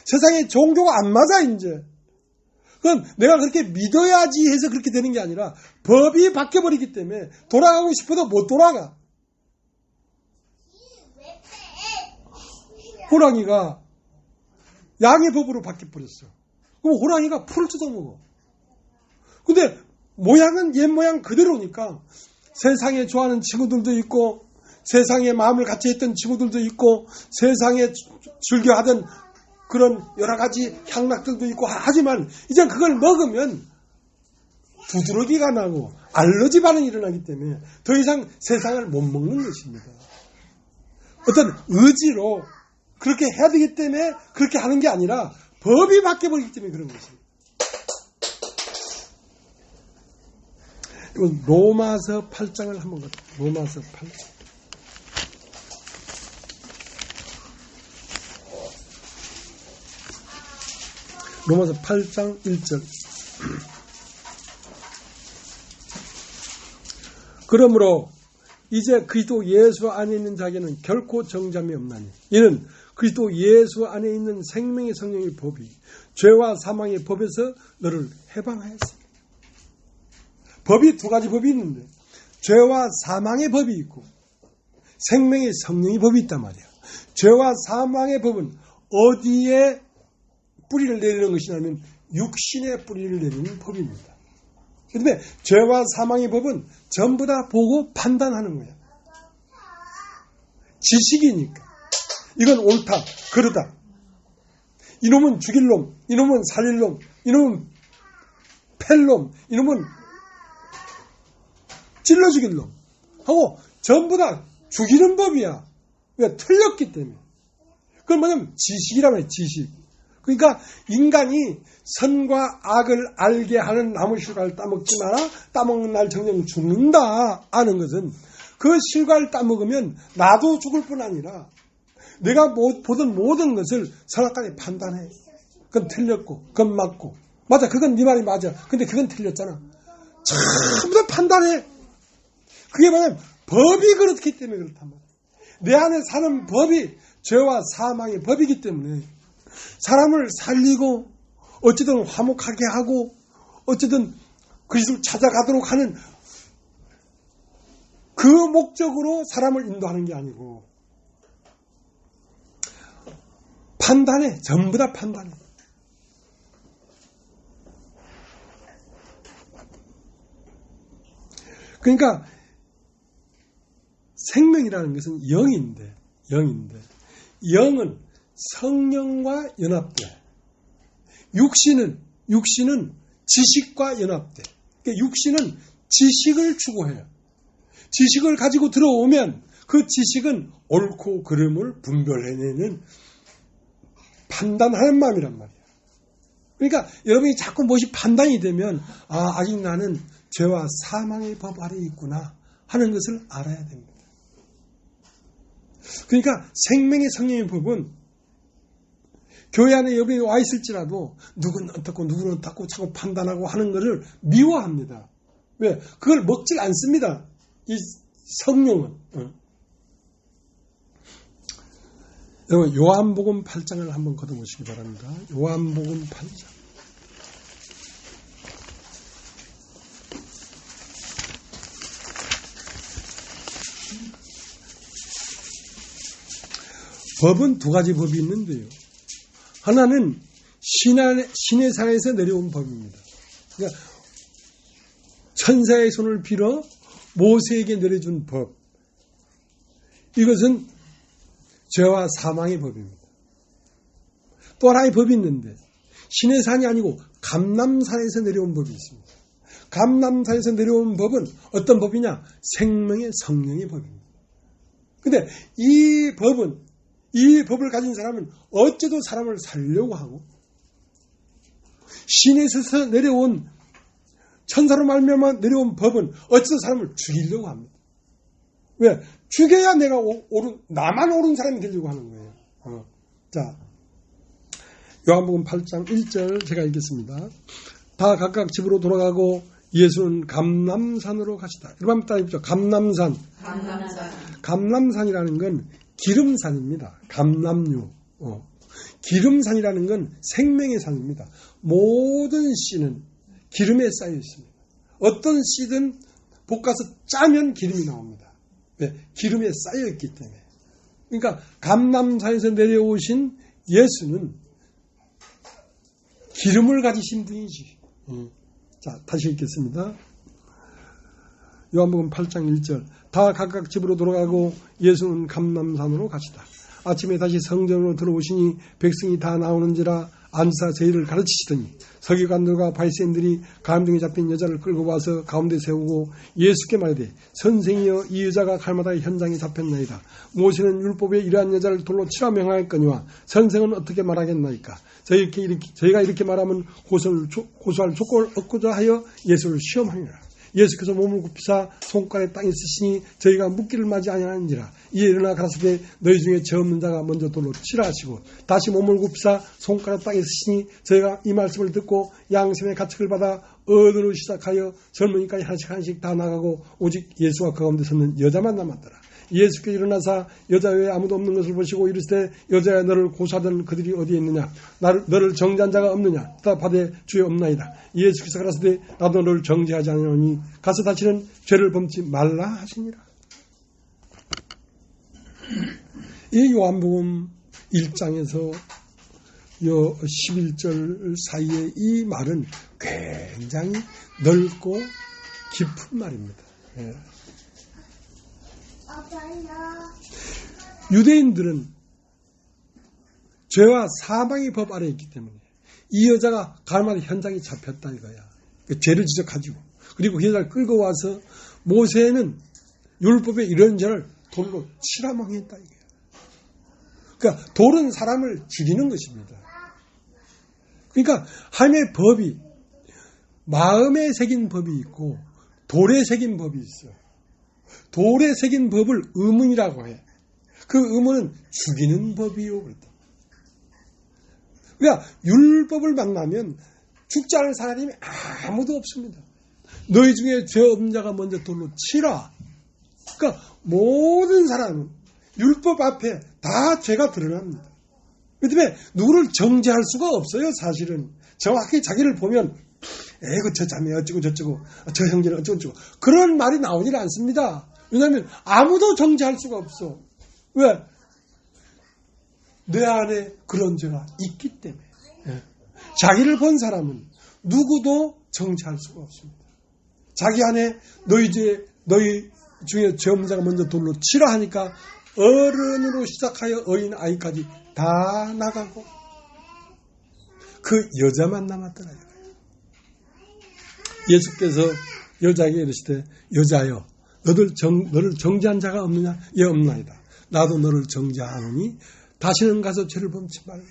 세상의 종교가 안 맞아 이제. 그건 내가 그렇게 믿어야지 해서 그렇게 되는 게 아니라 법이 바뀌어버리기 때문에 돌아가고 싶어도 못 돌아가. 호랑이가 양의 법으로 바뀌어버렸어. 그럼 호랑이가 풀을 뜯어먹어. 근데 모양은 옛 모양 그대로니까 세상에 좋아하는 친구들도 있고 세상에 마음을 같이 했던 친구들도 있고 세상에 즐겨하던 그런 여러 가지 향락들도 있고 하지만 이제 그걸 먹으면 두드러기가 나고 알러지 반응이 일어나기 때문에 더 이상 세상을 못 먹는 것입니다. 어떤 의지로 그렇게 해야 되기 때문에 그렇게 하는 게 아니라 법이 바뀌어버리기 때문에 그런 것입니다. 이건 로마서 8장을 한번 가자. 로마서 8장. 로마서 8장 1절. 그러므로 이제 그리스도 예수 안에 있는 자에게는 결코 정잠이 없나니 이는 그리스도 예수 안에 있는 생명의 성령의 법이 죄와 사망의 법에서 너를 해방하였습니다. 법이 두 가지 법이 있는데 죄와 사망의 법이 있고 생명의 성령의 법이 있단 말이야. 죄와 사망의 법은 어디에 뿌리를 내리는 것이냐면 육신의 뿌리를 내리는 법입니다. 그런데 죄와 사망의 법은 전부 다 보고 판단하는 거야. 지식이니까. 이건 옳다, 그러다. 이놈은 죽일 놈, 이놈은 살릴 놈, 이놈은 팰 놈, 이놈은 찔러 죽일 놈 하고 전부 다 죽이는 법이야. 왜? 틀렸기 때문에. 그건 뭐냐면 지식이라고 해, 지식. 그러니까 인간이 선과 악을 알게 하는 나무 실과를 따먹지 마라. 따먹는 날 정령 죽는다 아는 것은 그 실과를 따먹으면 나도 죽을 뿐 아니라 내가 보던 모든 것을 선악간에 판단해. 그건 틀렸고 그건 맞고 맞아 그건 네 말이 맞아. 근데 그건 틀렸잖아. 전부 다 판단해. 그게 뭐냐면 법이 그렇기 때문에 그렇단 말이야. 내 안에 사는 법이 죄와 사망의 법이기 때문에 사람을 살리고 어쨌든 화목하게 하고 어쨌든 그리스도를 찾아가도록 하는 그 목적으로 사람을 인도하는 게 아니고 판단해. 전부 다 판단해. 그러니까 생명이라는 것은 영인데 영은 성령과 연합돼. 육신은 지식과 연합돼. 그러니까 육신은 지식을 추구해요. 지식을 가지고 들어오면 그 지식은 옳고 그름을 분별해내는 판단하는 마음이란 말이에요. 그러니까 여러분이 자꾸 무엇이 판단이 되면 아직 나는 죄와 사망의 법 아래에 있구나 하는 것을 알아야 됩니다. 그러니까 생명의 성령의 법은 교회 안에 여러분이 와 있을지라도 누구는 어떻고 누구는 어떻고 자꾸 판단하고 하는 것을 미워합니다. 왜? 그걸 먹질 않습니다. 이 성령은. 여러분 요한복음 8장을 한번 걷어보시기 바랍니다. 요한복음 8장. 법은 두 가지 법이 있는데요. 하나는 신의 산에서 내려온 법입니다. 그러니까 천사의 손을 빌어 모세에게 내려준 법. 이것은 죄와 사망의 법입니다. 또 하나의 법이 있는데 신의 산이 아니고 감람산에서 내려온 법이 있습니다. 감람산에서 내려온 법은 어떤 법이냐? 생명의 성령의 법입니다. 그런데 이 법을 가진 사람은 어째도 사람을 살려고 하고 신에서 내려온 천사로 말미암아 내려온 법은 어째도 사람을 죽이려고 합니다. 왜? 죽여야 나만 옳은 사람이 되려고 하는 거예요. 자, 요한복음 8장 1절 제가 읽겠습니다. 다 각각 집으로 돌아가고 예수는 감람산으로 가시다. 여러분 따라 읽죠. 감람산이라는 건 기름산입니다. 감람류. 기름산이라는 건 생명의 산입니다. 모든 씨는 기름에 쌓여 있습니다. 어떤 씨든 볶아서 짜면 기름이 나옵니다. 왜? 기름에 쌓여 있기 때문에. 그러니까 감람산에서 내려오신 예수는 기름을 가지신 분이지. 자, 다시 읽겠습니다. 요한복음 8장 1절. 다 각각 집으로 돌아가고 예수는 감람산으로 가시다. 아침에 다시 성전으로 들어오시니 백성이 다 나오는지라 앉아 제의를 가르치시더니 서기관들과 바리새인들이 감정에 잡힌 여자를 끌고 와서 가운데 세우고 예수께 말하되 선생이여 이 여자가 갈마다의 현장에 잡혔나이다. 모세는 율법에 이러한 여자를 돌로 치라 명하였거니와 선생은 어떻게 말하겠나이까. 저희가 이렇게 말하면 고소할 조건을 얻고자 하여 예수를 시험하니라. 예수께서 몸을 굽히사 손가락에 땅에 쓰시니 저희가 묻기를 맞이 아니하는지라. 이에 일어나 가라사대 너희 중에 죄 없는 자가 먼저 돌로 치라 하시고 다시 몸을 굽히사 손가락 땅에 쓰시니 저희가 이 말씀을 듣고 양심의 가책을 받아 어른으로 시작하여 젊은이까지 하나씩 다 나가고 오직 예수와 그 가운데 섰는 여자만 남았더라. 예수께서 일어나사 여자 외에 아무도 없는 것을 보시고 이르시되 여자야 너를 고소하던 그들이 어디에 있느냐. 너를 정죄한 자가 없느냐. 대답하되 주여 없나이다. 예수께서 가라사대 나도 너를 정죄하지 않으니 가서 다시는 죄를 범치 말라 하시니라. 이 요한복음 1장에서 11절 사이에 이 말은 굉장히 넓고 깊은 말입니다. 예. 유대인들은 죄와 사망의 법 아래에 있기 때문에 이 여자가 갈마다 현장에 잡혔다 이거야. 죄를 지적하지고 그리고 그 여자를 끌고 와서 모세는 율법에 이런 죄를 돌로 치라 명했다 이거야. 그러니까 돌은 사람을 죽이는 것입니다. 그러니까 하나님의 법이 마음에 새긴 법이 있고 돌에 새긴 법이 있어. 돌에 새긴 법을 의문이라고 해. 그 의문은 죽이는 법이요. 그러니까 율법을 만나면 죽지 않을 사람이 아무도 없습니다. 너희 중에 죄 없는 자가 먼저 돌로 치라. 그러니까 모든 사람은 율법 앞에 다 죄가 드러납니다. 그 때문에 누구를 정죄할 수가 없어요. 사실은 정확히 자기를 보면 에이구 저 자매 어쩌고 저쩌고 저 형제는 어쩌고 저쩌고 그런 말이 나오질 않습니다. 왜냐하면 아무도 정죄할 수가 없어. 왜? 내 안에 그런 죄가 있기 때문에. 자기를 본 사람은 누구도 정죄할 수가 없습니다. 자기 안에 너희 중에 죄 없는 자가 먼저 돌로 치라 하니까 어른으로 시작하여 어린 아이까지 다 나가고 그 여자만 남았더라. 예수께서 여자에게 이르시되 여자여 너를 정죄한 자가 없느냐? 예 없나이다. 나도 너를 정죄하노니 다시는 가서 죄를 범치 말라.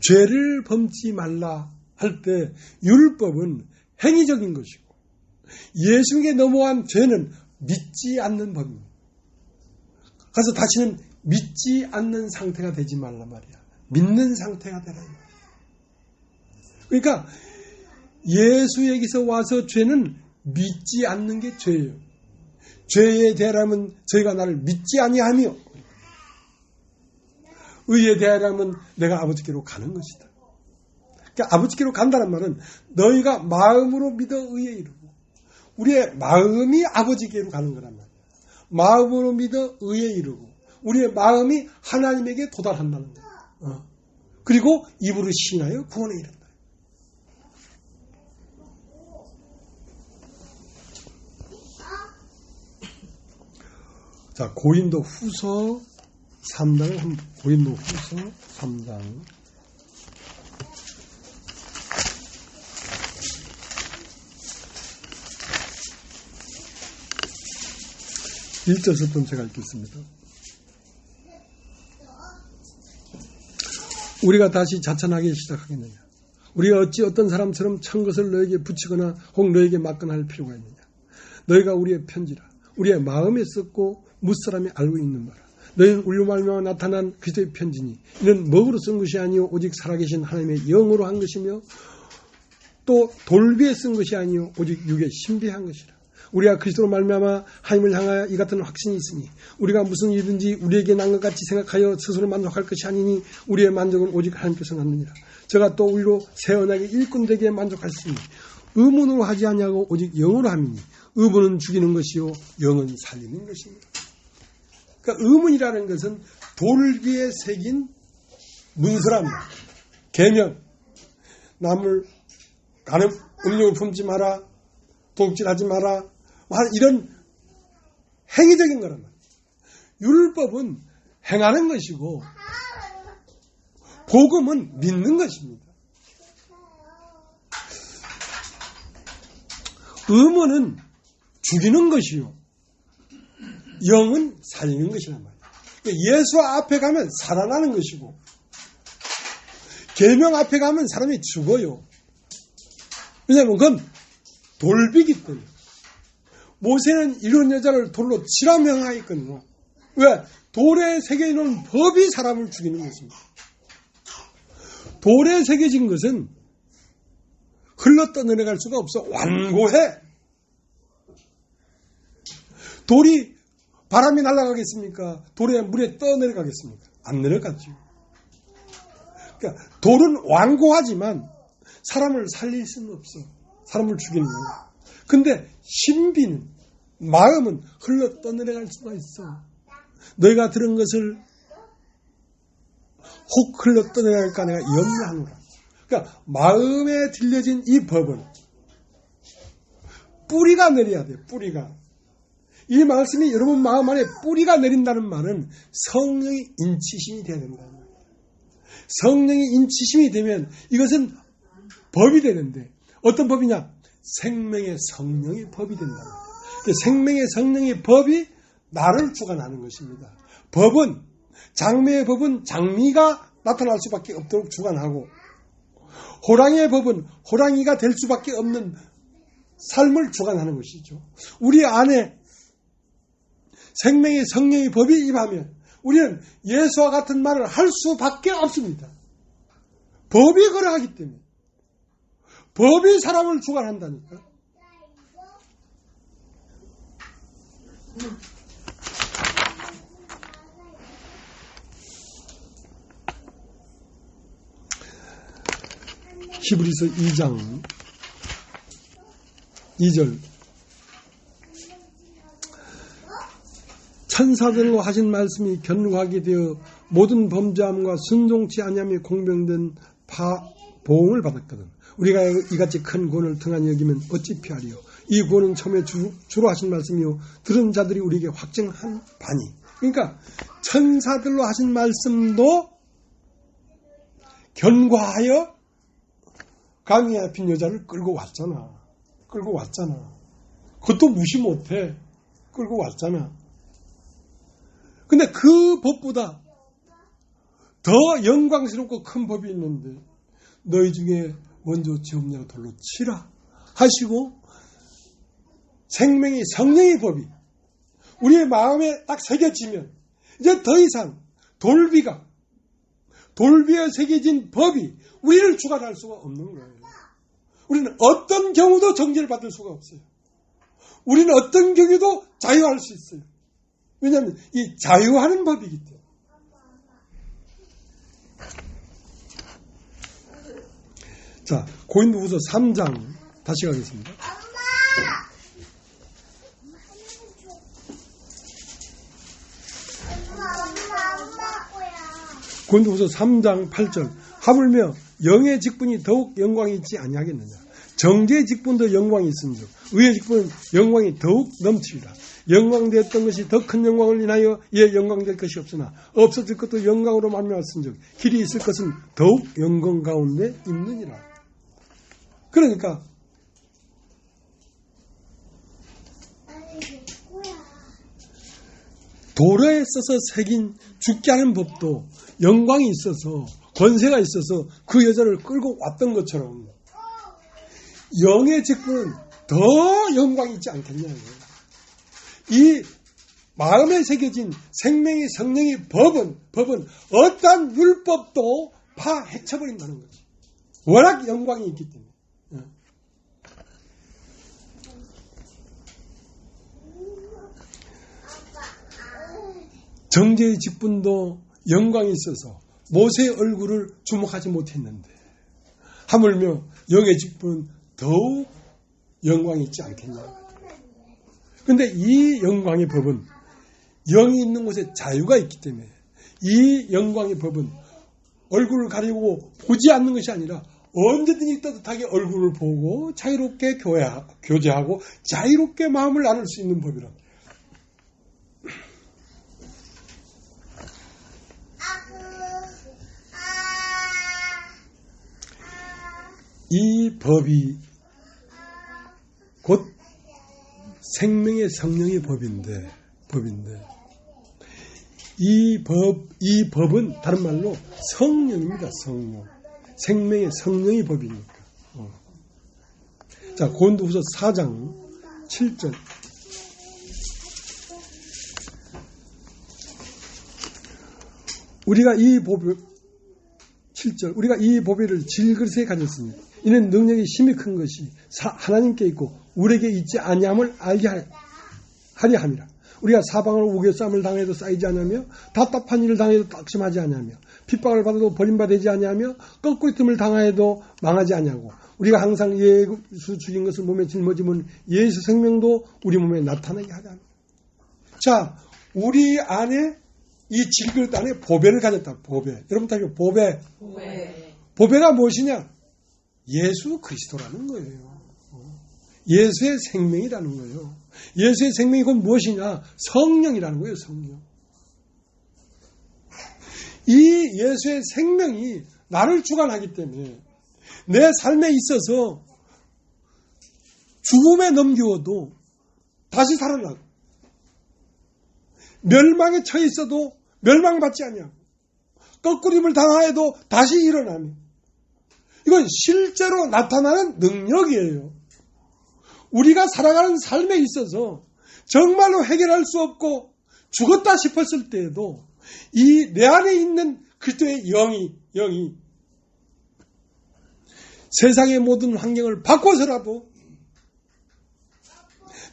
죄를 범치 말라 할 때 율법은 행위적인 것이고 예수에게 넘어간 죄는 믿지 않는 법입니다. 그래서 다시는 믿지 않는 상태가 되지 말란 말이야. 믿는 상태가 되라. 그러니까 예수에게서 와서 죄는 믿지 않는 게 죄예요. 죄에 대하라면 저희가 나를 믿지 아니하며 의에 대하라면 내가 아버지께로 가는 것이다. 그러니까 아버지께로 간다는 말은 너희가 마음으로 믿어 의에 이르고 우리의 마음이 아버지께로 가는 거란 말이야. 마음으로 믿어 의에 이르고 우리의 마음이 하나님에게 도달한다는 거야. 그리고 입으로 시인하여 구원에 이른다. 자, 고린도 후서 3장을 고린도 후서 3장 1절부터 제가 읽겠습니다. 우리가 다시 자천하기 시작하겠느냐? 우리가 어찌 어떤 사람처럼 천 것을 너에게 붙이거나 혹 너에게 맡거나 할 필요가 있느냐? 너희가 우리의 편지라 우리의 마음에 썼고 무사람이 알고 있는 바라. 너희는 우리로 말미암아 나타난 그리스도의 편지니 이는 먹으로 쓴 것이 아니요 오직 살아계신 하나님의 영으로 한 것이며 또 돌비에 쓴 것이 아니요 오직 육에 신비한 것이라. 우리가 그리스도로 말미암아 하나님을 향하여 이 같은 확신이 있으니 우리가 무슨 일이든지 우리에게 난 것 같이 생각하여 스스로 만족할 것이 아니니 우리의 만족은 오직 하나님께서 낳느니라. 저가 또 우리로 새 언약의 일꾼 되기에 만족하시니 의문으로 하지 아니하고 오직 영으로 함이니 의문은 죽이는 것이요 영은 살리는 것입니다. 그러니까 의문이라는 것은 돌기에 새긴 문서랍니다. 계명, 남을 간음, 음욕을 품지 마라, 도둑질하지 마라, 이런 행위적인 거란 말이에요. 율법은 행하는 것이고 복음은 믿는 것입니다. 음은 죽이는 것이요, 영은 살리는 것이란 말이에요. 예수 앞에 가면 살아나는 것이고 계명 앞에 가면 사람이 죽어요. 왜냐하면 그건 돌비기 때문에. 모세는 이런 여자를 돌로 치라 명하였거든요. 왜? 돌에 새겨있는 법이 사람을 죽이는 것입니다. 돌에 새겨진 것은 흘러 떠내려갈 수가 없어. 완고해. 돌이 바람이 날아가겠습니까? 돌에 물에 떠내려가겠습니까? 안 내려갔죠. 그러니까 돌은 완고하지만 사람을 살릴 수는 없어. 사람을 죽이는 거예요. 근데 신비는, 마음은 흘러 떠내려갈 수가 있어. 너희가 들은 것을 혹 흘러 떠내려갈까 내가 염려하노라. 그러니까 마음에 들려진 이 법은 뿌리가 내려야 돼. 뿌리가. 이 말씀이 여러분 마음 안에 뿌리가 내린다는 말은 성령의 인치심이 돼야 된다는 말이에요. 성령의 인치심이 되면 이것은 법이 되는데, 어떤 법이냐? 생명의 성령의 법이 된다는 말이에요. 생명의 성령의 법이 나를 주관하는 것입니다. 법은, 장미의 법은 장미가 나타날 수밖에 없도록 주관하고, 호랑이의 법은 호랑이가 될 수밖에 없는 삶을 주관하는 것이죠. 우리 안에 생명의 성령의 법이 임하면 우리는 예수와 같은 말을 할 수밖에 없습니다. 법이 그러하기 때문에. 법이 사람을 주관한다니까. 히브리서 2장 2절. 천사들로 하신 말씀이 견고하게 되어 모든 범죄함과 순종치 아니함이 공병된 보응을 받았거든. 우리가 이같이 큰 구원을 등한히 여기면 어찌 피하리요. 이 구원은 처음에 주로 하신 말씀이요, 들은 자들이 우리에게 확증한 바니. 그러니까 천사들로 하신 말씀도 견고하여 강에 앞인 여자를 끌고 왔잖아. 그것도 무시 못해. 끌고 왔잖아. 근데 그 법보다 더 영광스럽고 큰 법이 있는데, 너희 중에 먼저 지엄내가 돌로 치라 하시고, 생명의 성령의 법이 우리의 마음에 딱 새겨지면 이제 더 이상 돌비에 새겨진 법이 우리를 주관할 수가 없는 거예요. 우리는 어떤 경우도 정죄를 받을 수가 없어요. 우리는 어떤 경우도 자유할 수 있어요. 왜냐하면 이 자유하는 법이기 때문에. 자, 고린도후서 3장 다시 가겠습니다. 고린도후서 3장 8절. 하물며 영의 직분이 더욱 영광이 있지 아니하겠느냐. 정죄의 직분도 영광이 있은즉 의의 직분은 영광이 더욱 넘치리라. 영광되었던 것이 더 큰 영광을 인하여 이에 영광될 것이 없으나 없어질 것도 영광으로 말미암았은즉 길이 있을 것은 더욱 영광 가운데 있느니라. 그러니까 도로에 써서 새긴 죽게 하는 법도 영광이 있어서, 권세가 있어서 그 여자를 끌고 왔던 것처럼 영의 직분은 더 영광이 있지 않겠냐고요. 이 마음에 새겨진 생명의 성령의 법은 어떠한 율법도 파헤쳐버린다는 거지. 워낙 영광이 있기 때문에. 정죄의 직분도 영광이 있어서 모세의 얼굴을 주목하지 못했는데, 하물며 영의 직분은 더욱 영광이 있지 않겠냐. 그런데 이 영광의 법은 영이 있는 곳에 자유가 있기 때문에 이 영광의 법은 얼굴을 가리고 보지 않는 것이 아니라 언제든지 따뜻하게 얼굴을 보고 자유롭게 교제하고 자유롭게 마음을 나눌 수 있는 법이라. 이 법이 곧 생명의 성령의 법인데 이 법은 다른 말로 성령입니다. 성령. 생명의 성령의 법이니까. 자, 고린도후서 4장 7절. 우리가 이 보배를 질그릇에 가졌으니 이는 능력이 심히 큰 것이 하나님께 있고 우리에게 있지 아니함을 알게 하려 함이라. 우리가 사방으로 우겨쌈을 당해도 쌓이지 아니하며 답답한 일을 당해도 낙심하지 아니하며 핍박을 받아도 버림받지 아니하며 거꾸리 틈을 당하여도 망하지 아니하고 우리가 항상 예수 죽인 것을 몸에 짊어지면 예수 생명도 우리 몸에 나타나게 하자. 자, 우리 안에 이 질그릇 안에 보배를 가졌다. 보배. 여러분 다 보배. 보배가 무엇이냐? 예수 그리스도라는 거예요. 예수의 생명이라는 거예요. 예수의 생명이 곧 무엇이냐? 성령이라는 거예요. 성령. 이 예수의 생명이 나를 주관하기 때문에 내 삶에 있어서 죽음에 넘겨도 다시 살아나고 멸망에 처해 있어도 멸망받지 않냐고 거꾸림을 당하여도 다시 일어나며 이건 실제로 나타나는 능력이에요. 우리가 살아가는 삶에 있어서 정말로 해결할 수 없고 죽었다 싶었을 때에도 이 내 안에 있는 그리스도의 영이 세상의 모든 환경을 바꿔서라도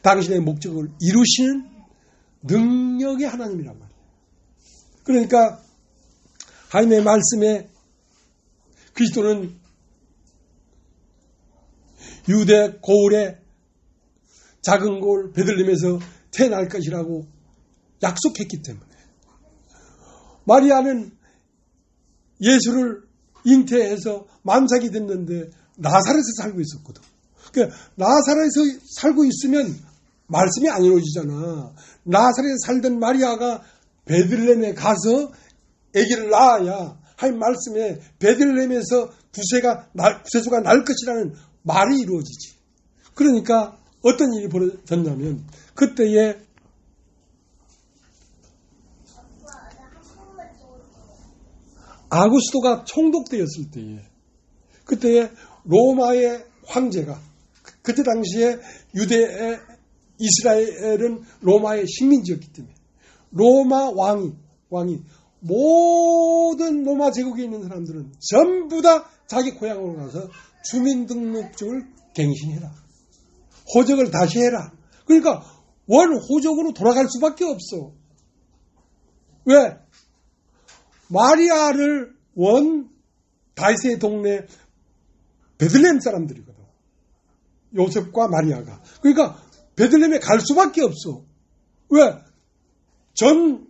당신의 목적을 이루시는 능력의 하나님이란 말이에요. 그러니까 하나님의 말씀에 그리스도는 유대 고을에 작은 고을 베들레헴에서 태어날 것이라고 약속했기 때문에 마리아는 예수를 잉태해서 만삭이 됐는데 나사렛에서 살고 있었거든. 그러니까 나사렛에서 살고 있으면 말씀이 안 이루어지잖아. 나사렛에 살던 마리아가 베들레헴에 가서 아기를 낳아야 할 말씀에 베들레헴에서 구세주가 날 것이라는 말이 이루어지지. 그러니까 어떤 일이 벌어졌냐면 그때에 아구스토가 총독되었을 때에 그때에 로마의 황제가 그때 당시에 유대의 이스라엘은 로마의 식민지였기 때문에 로마 왕이 모든 로마 제국에 있는 사람들은 전부 다 자기 고향으로 가서 주민등록증을 갱신해라. 호적을 다시 해라. 그러니까 원호적으로 돌아갈 수밖에 없어. 왜? 마리아를 다윗의 동네 베들레헴 사람들이거든. 요셉과 마리아가. 그러니까 베들레헴에 갈 수밖에 없어. 왜? 전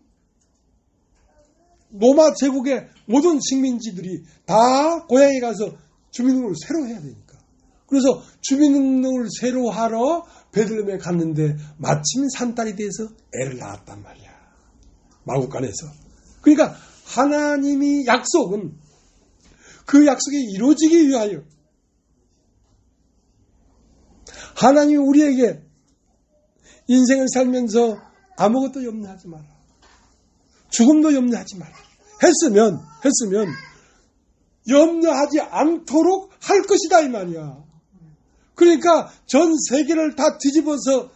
로마 제국의 모든 식민지들이 다 고향에 가서 주민등록을 새로 해야 되니까. 그래서 주민등록을 새로 하러 베들레헴에 갔는데 마침 산딸이 돼서 애를 낳았단 말이야. 마구간에서. 그러니까 하나님이 약속은 그 약속이 이루어지기 위하여 하나님이 우리에게 인생을 살면서 아무것도 염려하지 마라. 죽음도 염려하지 마라. 했으면 염려하지 않도록 할 것이다 이 말이야. 그러니까 전 세계를 다 뒤집어서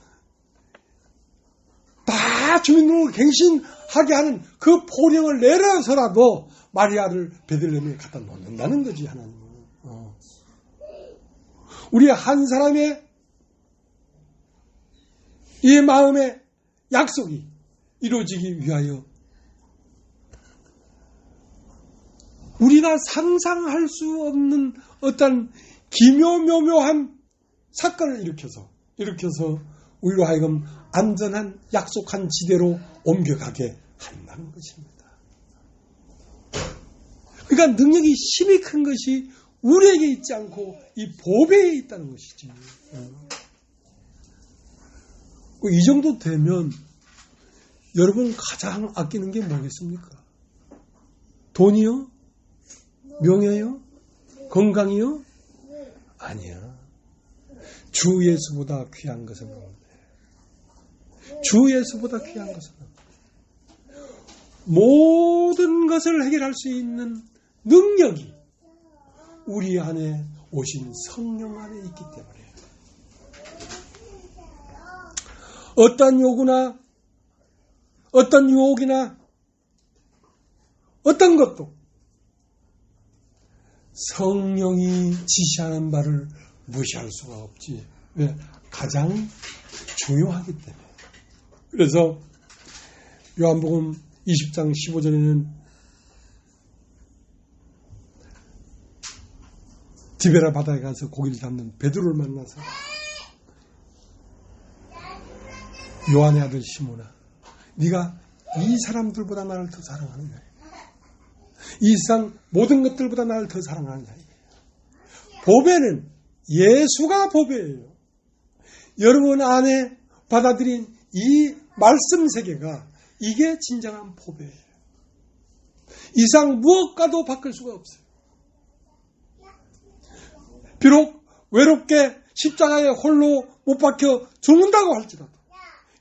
다 주민등록을 갱신하게 하는 그 포령을 내려서라도 마리아를 베들레헴에 갖다 놓는다는 거지 하나님은. 우리 한 사람의 이 마음의 약속이 이루어지기 위하여 우리가 상상할 수 없는 어떤 기묘묘묘한 사건을 일으켜서 우리로 하여금 안전한 약속한 지대로 옮겨가게 한다는 것입니다. 그러니까 능력이 심히 큰 것이 우리에게 있지 않고 이 보배에 있다는 것이지. 이 정도 되면 여러분 가장 아끼는 게 뭐겠습니까? 돈이요? 명예요? 건강이요? 아니야. 주 예수보다 귀한 것은 없네. 주 예수보다 귀한 것은 없네. 모든 것을 해결할 수 있는 능력이 우리 안에 오신 성령 안에 있기 때문에 어떤 요구나 어떤 유혹이나 어떤 것도 성령이 지시하는 바를 무시할 수가 없지. 왜? 가장 중요하기 때문에. 그래서 요한복음 20장 15절에는 디베라 바다에 가서 고기를 잡는 베드로를 만나서 요한의 아들 시몬아, 네가 이 사람들보다 나를 더 사랑하느냐? 이 세상 모든 것들보다 나를 더 사랑하느냐? 보배는 예수가 보배예요. 여러분 안에 받아들인 이 말씀 세계가 이게 진정한 보배예요. 이상 무엇과도 바꿀 수가 없어요. 비록 외롭게 십자가에 홀로 못 박혀 죽는다고 할지라도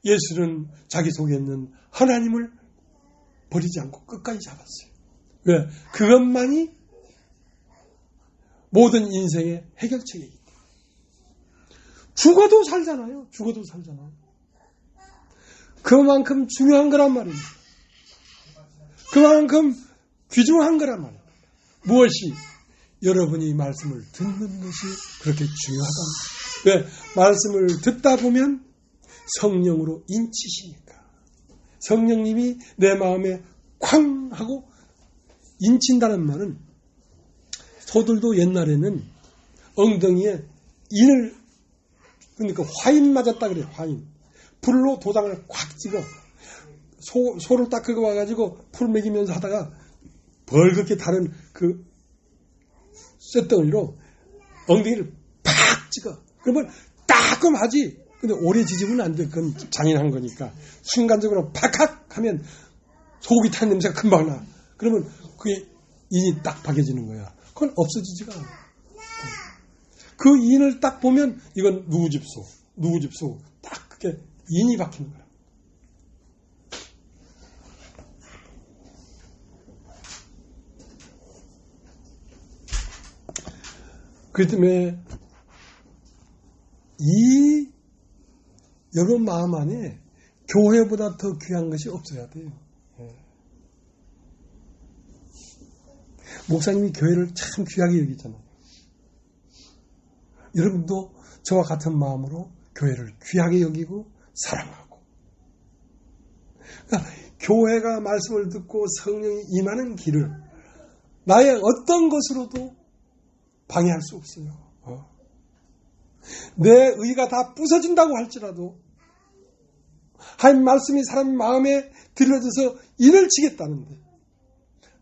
예수는 자기 속에 있는 하나님을 버리지 않고 끝까지 잡았어요. 왜? 그것만이 모든 인생의 해결책이기 때문에. 죽어도 살잖아요. 죽어도 살잖아요. 그만큼 중요한 거란 말입니다. 그만큼 귀중한 거란 말입니다. 무엇이? 여러분이 말씀을 듣는 것이 그렇게 중요하다. 왜? 말씀을 듣다 보면 성령으로 인치시니까. 성령님이 내 마음에 쾅 하고 인친다는 말은, 소들도 옛날에는 엉덩이에 인을, 그러니까 화인 맞았다 그래요. 화인. 불로 도장을 콱 찍어 소를 딱 긁어와가지고 풀 먹이면서 하다가 벌겋게 다른 그 쇳덩이로 엉덩이를 팍 찍어. 그러면 따끔하지. 근데 오래 지지면 안 돼. 그건 잔인한 거니까. 순간적으로 팍팍 하면 소고기 탄 냄새가 금방 나. 그러면 그게 인이 딱 박여지는 거야. 그건 없어지지가 않아. 그 인을 딱 보면 이건 누구 집 소, 누구 집 소. 딱 그게 인이 박히는 거야. 그 때문에 이 여러분 마음 안에 교회보다 더 귀한 것이 없어야 돼요. 목사님이 교회를 참 귀하게 여기잖아요. 여러분도 저와 같은 마음으로 교회를 귀하게 여기고 사랑하고. 그러니까 교회가 말씀을 듣고 성령이 임하는 길을 나의 어떤 것으로도 방해할 수 없어요. 내 의가 다 부서진다고 할지라도 하나님 말씀이 사람 마음에 들려져서 인을 치겠다는데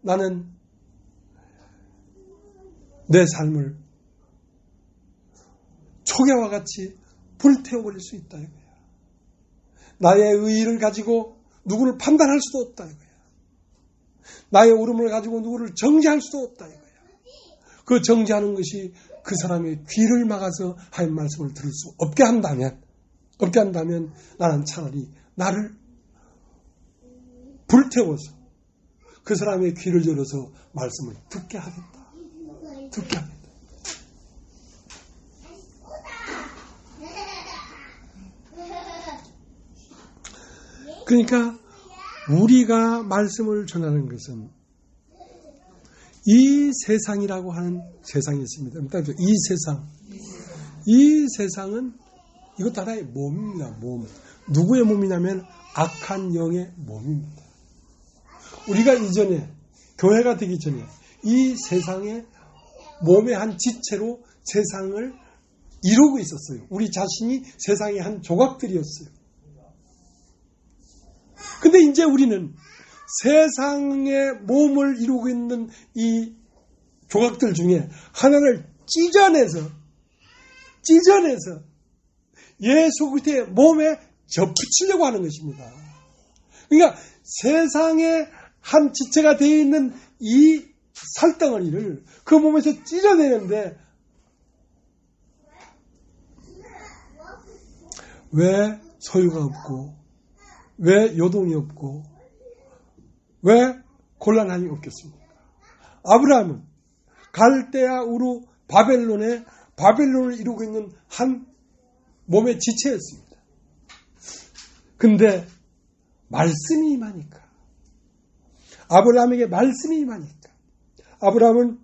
나는 내 삶을 초계와 같이 불태워버릴 수 있다 이거야. 나의 의의를 가지고 누구를 판단할 수도 없다 이거야. 나의 옳음을 가지고 누구를 정죄할 수도 없다 이거야. 그 정죄하는 것이 그 사람의 귀를 막아서 하나님 말씀을 들을 수 없게 한다면 나는 차라리 나를 불태워서 그 사람의 귀를 열어서 말씀을 듣게 하겠다. 듣게 하겠다. 그러니까 우리가 말씀을 전하는 것은 이 세상이라고 하는 세상이 있습니다. 이 세상은 이것 하나의 몸입니다. 몸. 누구의 몸이냐면 악한 영의 몸입니다. 우리가 이전에 교회가 되기 전에 이 세상의 몸의 한 지체로 세상을 이루고 있었어요. 우리 자신이 세상의 한 조각들이었어요. 근데 이제 우리는 세상의 몸을 이루고 있는 이 조각들 중에 하나를 찢어내서 예수 그리스도의 몸에 접붙이려고 하는 것입니다. 그러니까 세상에 한 지체가 되어 있는 이 살덩어리를 그 몸에서 찢어내는데 왜 소유가 없고 왜 요동이 없고 왜 곤란함이 없겠습니까? 아브라함은 갈대아 우루 바벨론을 이루고 있는 한 몸의 지체였습니다. 근데 말씀이 임하니까 아브라함에게 말씀이 임하니까 아브라함은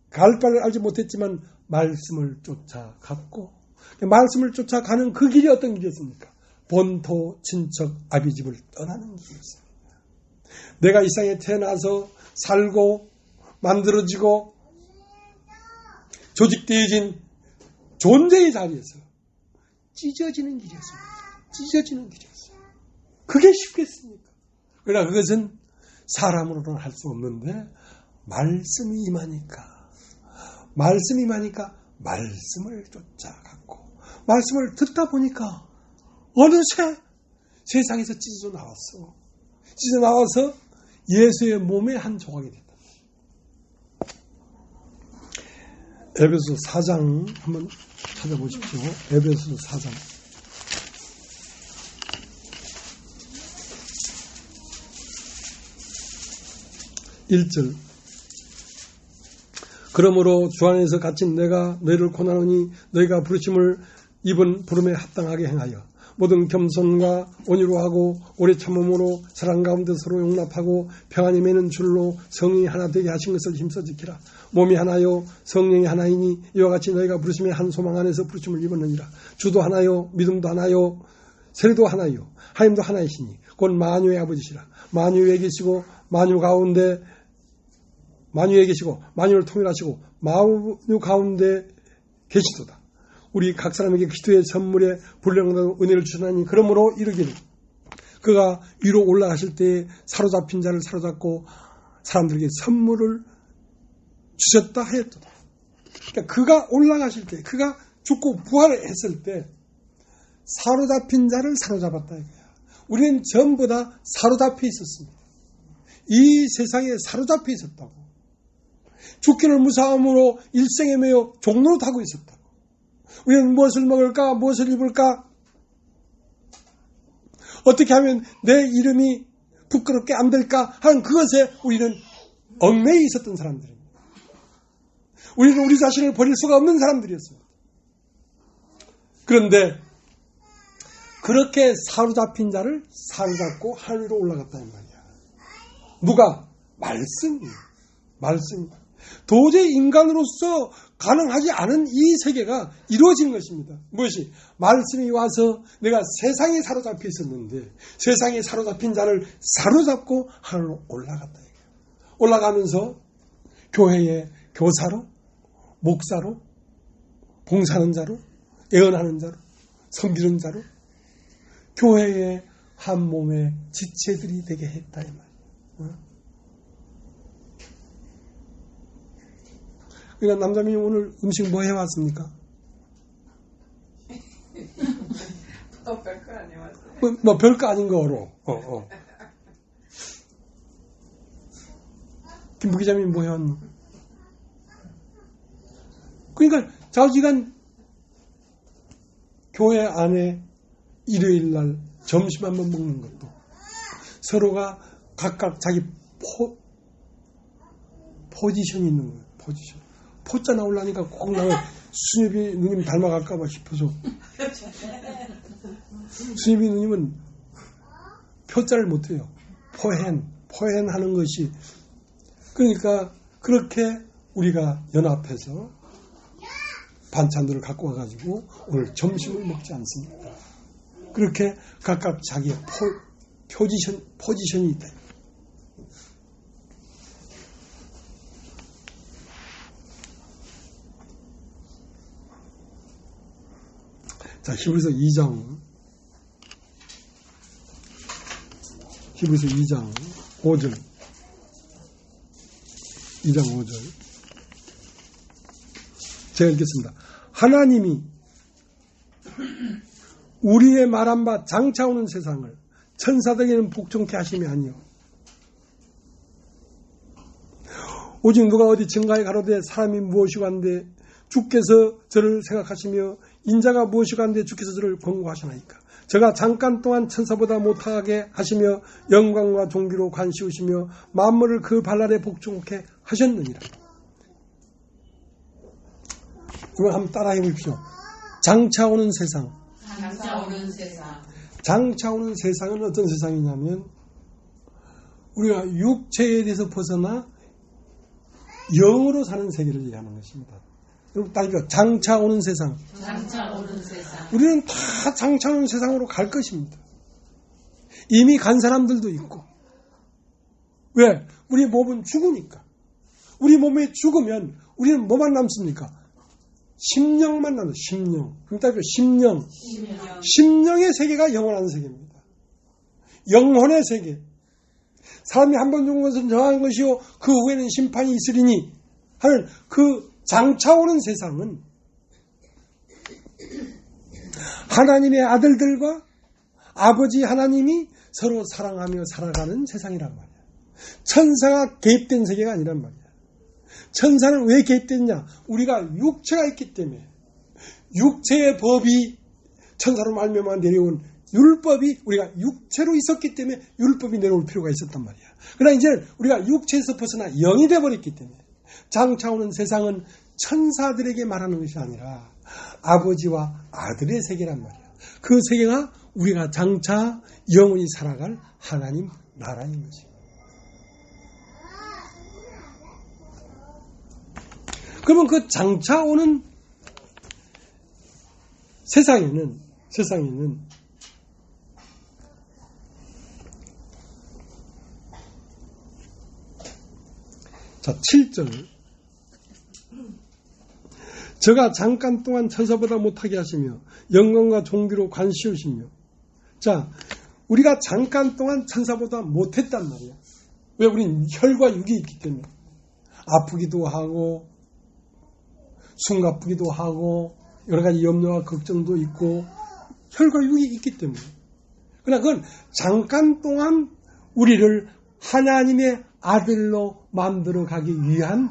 갈 바를 알지 못했지만 말씀을 쫓아갔고 말씀을 쫓아가는 그 길이 어떤 길이었습니까? 본토 친척 아비집을 떠나는 길이었습니다. 내가 이 세상에 태어나서 살고 만들어지고 조직되어진 존재의 자리에서 찢어지는 길이었습니다. 찢어지는 길이었어요. 그게 쉽겠습니까? 그러나 그것은 사람으로는 할 수 없는데 말씀이 임하니까 말씀을 쫓아갔고 말씀을 듣다 보니까 어느새 세상에서 찢어져 나와서 예수의 몸의 한 조각이 됐다. 에베소 4장 한번 찾아보십시오. 에베소 4장 1절 그러므로 주 안에서 갇힌 내가 너희를 권하노니 너희가 부르심을 입은 부름에 합당하게 행하여 모든 겸손과 온유로 하고 오래 참음으로 사랑 가운데 서로 용납하고 평안이 매는 줄로 성령이 하나 되게 하신 것을 힘써 지키라. 몸이 하나요 성령이 하나이니 이와 같이 너희가 부르심의 한 소망 안에서 부르심을 입었느니라. 주도 하나요 믿음도 하나요 세례도 하나요 하나님도 하나이시니 곧 만유의 아버지시라. 만유에 계시고 만유를 통일하시고 만유 가운데 계시도다. 우리 각 사람에게 기도의 선물에 불량한 은혜를 주시나니 그러므로 이르기를 그가 위로 올라가실 때에 사로잡힌 자를 사로잡고 사람들에게 선물을 주셨다 하였도다. 그러니까 그가 올라가실 때 그가 죽고 부활을 했을 때 사로잡힌 자를 사로잡았다 이거야. 우리는 전부 다 사로잡혀 있었습니다. 이 세상에 사로잡혀 있었다고. 죽기를 무사함으로 일생에 매여 종로로 타고 있었다고. 우리는 무엇을 먹을까? 무엇을 입을까? 어떻게 하면 내 이름이 부끄럽게 안 될까? 하는 그것에 우리는 얽매여 있었던 사람들입니다. 우리는 우리 자신을 버릴 수가 없는 사람들이었습니다. 그런데 그렇게 사로잡힌 자를 사로잡고 하늘로 올라갔다는 말이야. 누가? 말씀이. 도저히 인간으로서 가능하지 않은 이 세계가 이루어진 것입니다. 무엇이? 말씀이 와서 내가 세상에 사로잡혀 있었는데 세상에 사로잡힌 자를 사로잡고 하늘로 올라갔다. 올라가면서 교회의 교사로, 목사로, 봉사하는 자로, 예언하는 자로, 섬기는 자로 교회의 한 몸의 지체들이 되게 했다 이 말이에요. 그러니까 남자님이 오늘 음식 뭐 해왔습니까? 별거 아니었어요. 뭐 별거 아닌 거로. 김 부기자님이 뭐 해왔노? 그러니까 자기간 교회 안에 일요일 날 점심 한번 먹는 것도 서로가 각각 자기 포지션이 있는 거예요. 포지션. 포자 나오려니까 꼭 나와 수녀비 누님 닮아갈까봐 싶어서. 수녀비 누님은 표자를 못해요. 포행 하는 것이. 그러니까 그렇게 우리가 연합해서 반찬들을 갖고 와가지고 오늘 점심을 먹지 않습니까? 그렇게 각각 자기의 포지션이 있다. 자, 히브리서 2장 5절. 2장 5절. 제가 읽겠습니다. 하나님이 우리의 말한 바 장차 오는 세상을 천사들에게는 복종케 하심이 아니요 오직 누가 어디 증가에 가로되 사람이 무엇이고 한데 주께서 저를 생각하시며 인자가 무엇이고 한데 주께서 저를 권고하시나이까. 저가 잠깐 동안 천사보다 못하게 하시며 영광과 존귀로 관시우시며 만물을 그 발날에 복종케 하셨느니라. 이걸 한번 따라해 보십시오. 장차 오는 세상. 장차 오는 세상. 장차 오는 세상은 어떤 세상이냐면 우리가 육체에 대해서 벗어나 영으로 사는 세계를 얘기하는 것입니다. 여러분 따지죠. 장차 오는 세상. 장차 오는 세상. 우리는 다 장차 오는 세상으로 갈 것입니다. 이미 간 사람들도 있고. 왜? 우리 몸은 죽으니까. 우리 몸에 죽으면 우리는 뭐만 남습니까? 심령만 남아요. 심령. 그럼 따지죠. 심령. 심령의 세계가 영원한 세계입니다. 영혼의 세계. 사람이 한 번 죽은 것은 정한 것이요 그 후에는 심판이 있으리니 하는 그 장차 오는 세상은 하나님의 아들들과 아버지 하나님이 서로 사랑하며 살아가는 세상이란 말이야. 천사가 개입된 세계가 아니란 말이야. 천사는 왜 개입됐냐? 우리가 육체가 있기 때문에 육체의 법이 천사로 말미암아 내려온 율법이 우리가 육체로 있었기 때문에 율법이 내려올 필요가 있었단 말이야. 그러나 이제 우리가 육체에서 벗어나 영이 되어버렸기 때문에 장차 오는 세상은 천사들에게 말하는 것이 아니라 아버지와 아들의 세계란 말이야. 그 세계가 우리가 장차 영원히 살아갈 하나님 나라인 것입니다. 그러면 그 장차 오는 세상에는 자, 7절. 저가 잠깐 동안 천사보다 못하게 하시며 영광과 존귀로 관시우시며. 자, 우리가 잠깐 동안 천사보다 못했단 말이야. 왜? 우리는 혈과 육이 있기 때문에. 아프기도 하고 숨가쁘기도 하고 여러 가지 염려와 걱정도 있고 혈과 육이 있기 때문에. 그러나 그건 잠깐 동안 우리를 하나님의 아들로 만들어 가기 위한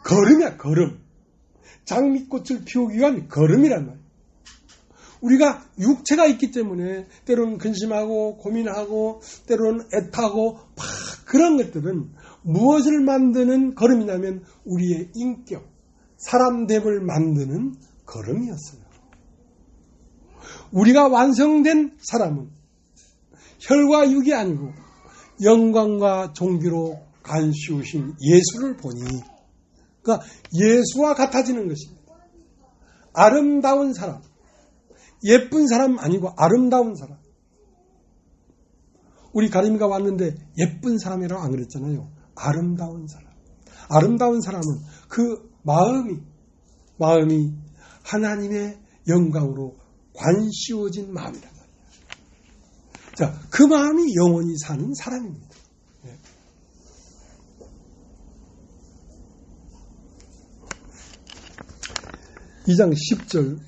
걸음이야, 걸음. 장미꽃을 피우기 위한 걸음이란 말이야. 우리가 육체가 있기 때문에 때로는 근심하고 고민하고 때로는 애타고 막 그런 것들은 무엇을 만드는 걸음이냐면 우리의 인격, 사람됨을 만드는 걸음이었어요. 우리가 완성된 사람은 혈과 육이 아니고 영광과 존귀로 관시우신 예수를 보니 그러니까 예수와 같아지는 것입니다. 아름다운 사람, 예쁜 사람 아니고 아름다운 사람. 우리 가림이가 왔는데 예쁜 사람이라고 안 그랬잖아요. 아름다운 사람. 아름다운 사람은 그 마음이 하나님의 영광으로 관시워진 마음이란 말이에요. 자, 그 마음이 영원히 사는 사람입니다. 네. (2장 10절)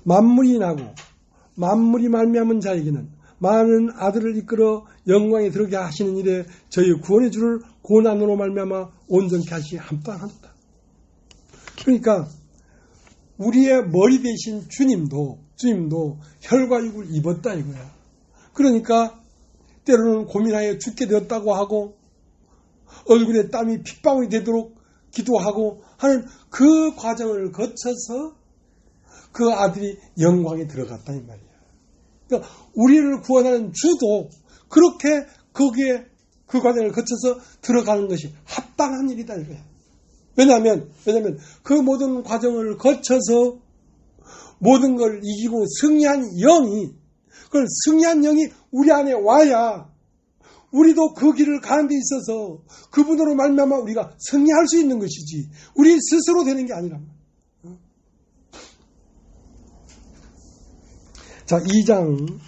만물이 나고 만물이 말미암은 자에게는 많은 아들을 이끌어 영광에 들어게 하시는 일에 저희 구원의 주를 고난으로 말미암아 온전케 하시 합당하도다. 그러니까 우리의 머리 대신 주님도 혈과 육을 입었다 이거야. 그러니까 때로는 고민하여 죽게 되었다고 하고 얼굴에 땀이 핏방울이 되도록 기도하고 하는 그 과정을 거쳐서 그 아들이 영광에 들어갔다 이 말이야. 그러니까 우리를 구원하는 주도 그렇게 거기에 그 과정을 거쳐서 들어가는 것이 합당한 일이다 이거야. 왜냐하면 그 모든 과정을 거쳐서 모든 걸 이기고 승리한 영이, 그걸 승리한 영이 우리 안에 와야 우리도 그 길을 가는 데 있어서 그분으로 말미암아 우리가 승리할 수 있는 것이지 우리 스스로 되는 게 아니란 말이야. 자, 2장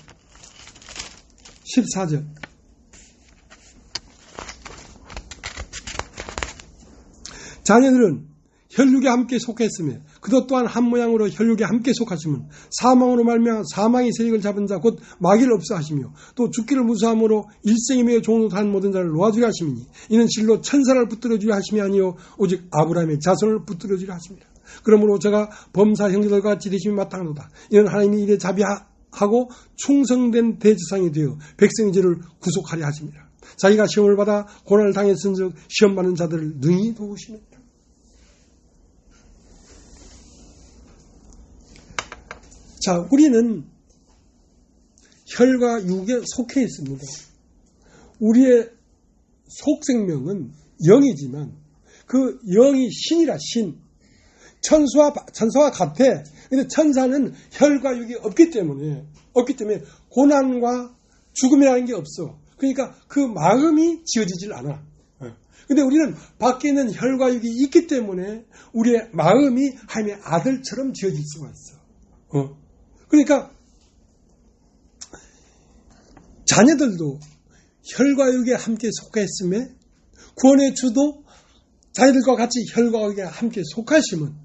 자녀들은 혈육에 함께 속했으며 그것 또한 한 모양으로 혈육에 함께 속하시면 사망으로 말미암아 사망의 세력을 잡은 자 곧 마귀를 없어하시며 또 죽기를 무서함으로 일생이며 종노한 모든 자를 놓아주려 하심이니 이는 실로 천사를 붙들어주려 하심이 아니요 오직 아브라함의 자손을 붙들어주려 하십니다. 그러므로 제가 범사 형제들과 지리심이 마땅하도다. 이는 하나님이 이래 자비하고 충성된 대제사장이 되어 백성의 죄를 구속하려 하십니다. 자기가 시험을 받아 고난을 당했은즉 시험받는 자들을 능히 도우십니다. 자, 우리는 혈과 육에 속해 있습니다. 우리의 속생명은 영이지만 그 영이 신이라 신. 천사와 같아. 근데 천사는 혈과 육이 없기 때문에 고난과 죽음이라는 게 없어. 그러니까 그 마음이 지어지질 않아. 근데 우리는 밖에 있는 혈과 육이 있기 때문에 우리의 마음이 하나님의 아들처럼 지어질 수가 있어. 그러니까 자녀들도 혈과 육에 함께 속했음에 구원의 주도 자녀들과 같이 혈과 육에 함께 속하시면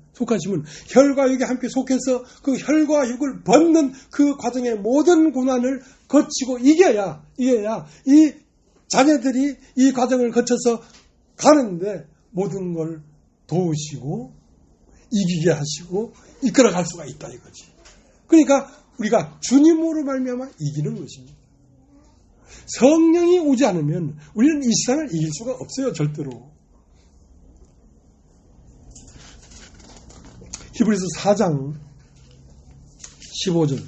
혈과 육에 함께 속해서 그 혈과 육을 벗는 그 과정의 모든 고난을 거치고 이겨야 이 자녀들이 이 과정을 거쳐서 가는데 모든 걸 도우시고 이기게 하시고 이끌어갈 수가 있다 이거지. 그러니까 우리가 주님으로 말미암아 이기는 것입니다. 성령이 오지 않으면 우리는 이 세상을 이길 수가 없어요. 절대로. 히브리서 4장 15절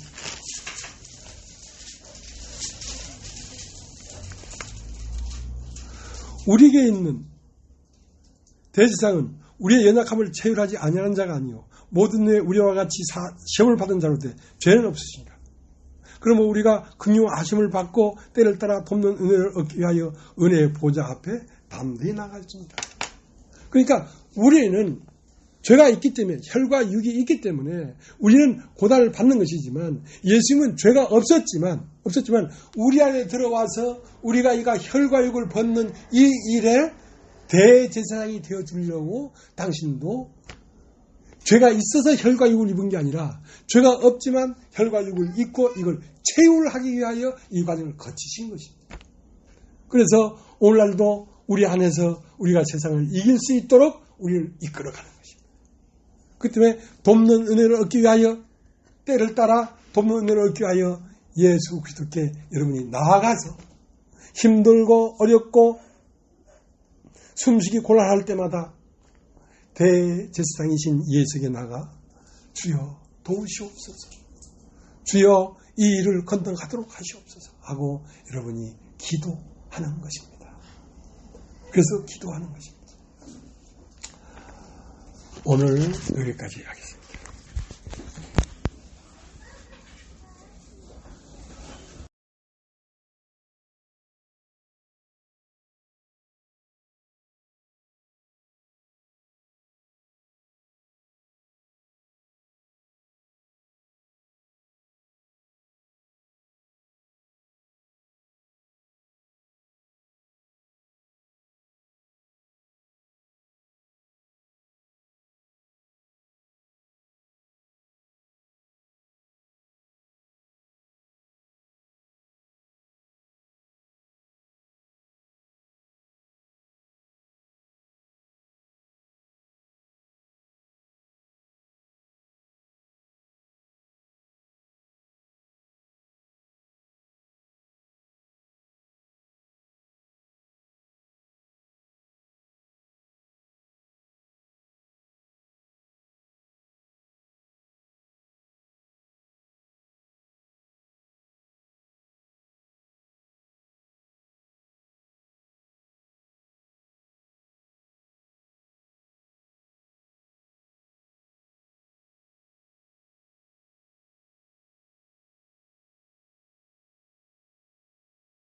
우리에게 있는 대제사장은 우리의 연약함을 체휼하지 아니하는 자가 아니요 모든 뇌 우리와 같이 시험을 받은 자로되 죄는 없으시니라. 그러면 우리가 긍휼하심을 받고 때를 따라 돕는 은혜를 얻기 위하여 은혜의 보좌 앞에 담대히 나가십니다. 그러니까 우리는 죄가 있기 때문에 혈과 육이 있기 때문에 우리는 고난을 받는 것이지만 예수님은 죄가 없었지만 우리 안에 들어와서 우리가 혈과 육을 벗는 이 일에 대제사장이 되어주려고 당신도 죄가 있어서 혈과 육을 입은 게 아니라 죄가 없지만 혈과 육을 입고 이걸 체휼하기 위하여 이 과정을 거치신 것입니다. 그래서 오늘날도 우리 안에서 우리가 세상을 이길 수 있도록 우리를 이끌어가는 것입니다. 그 때문에 돕는 은혜를 얻기 위하여 때를 따라 돕는 은혜를 얻기 위하여 예수 그리스도께 여러분이 나아가서 힘들고 어렵고 숨쉬기 곤란할 때마다 대제사장이신 예수에게 나가 주여 도우시옵소서, 주여 이 일을 건너가도록 하시옵소서 하고 여러분이 기도하는 것입니다. 그래서 기도하는 것입니다. 오늘 여기까지 하겠습니다.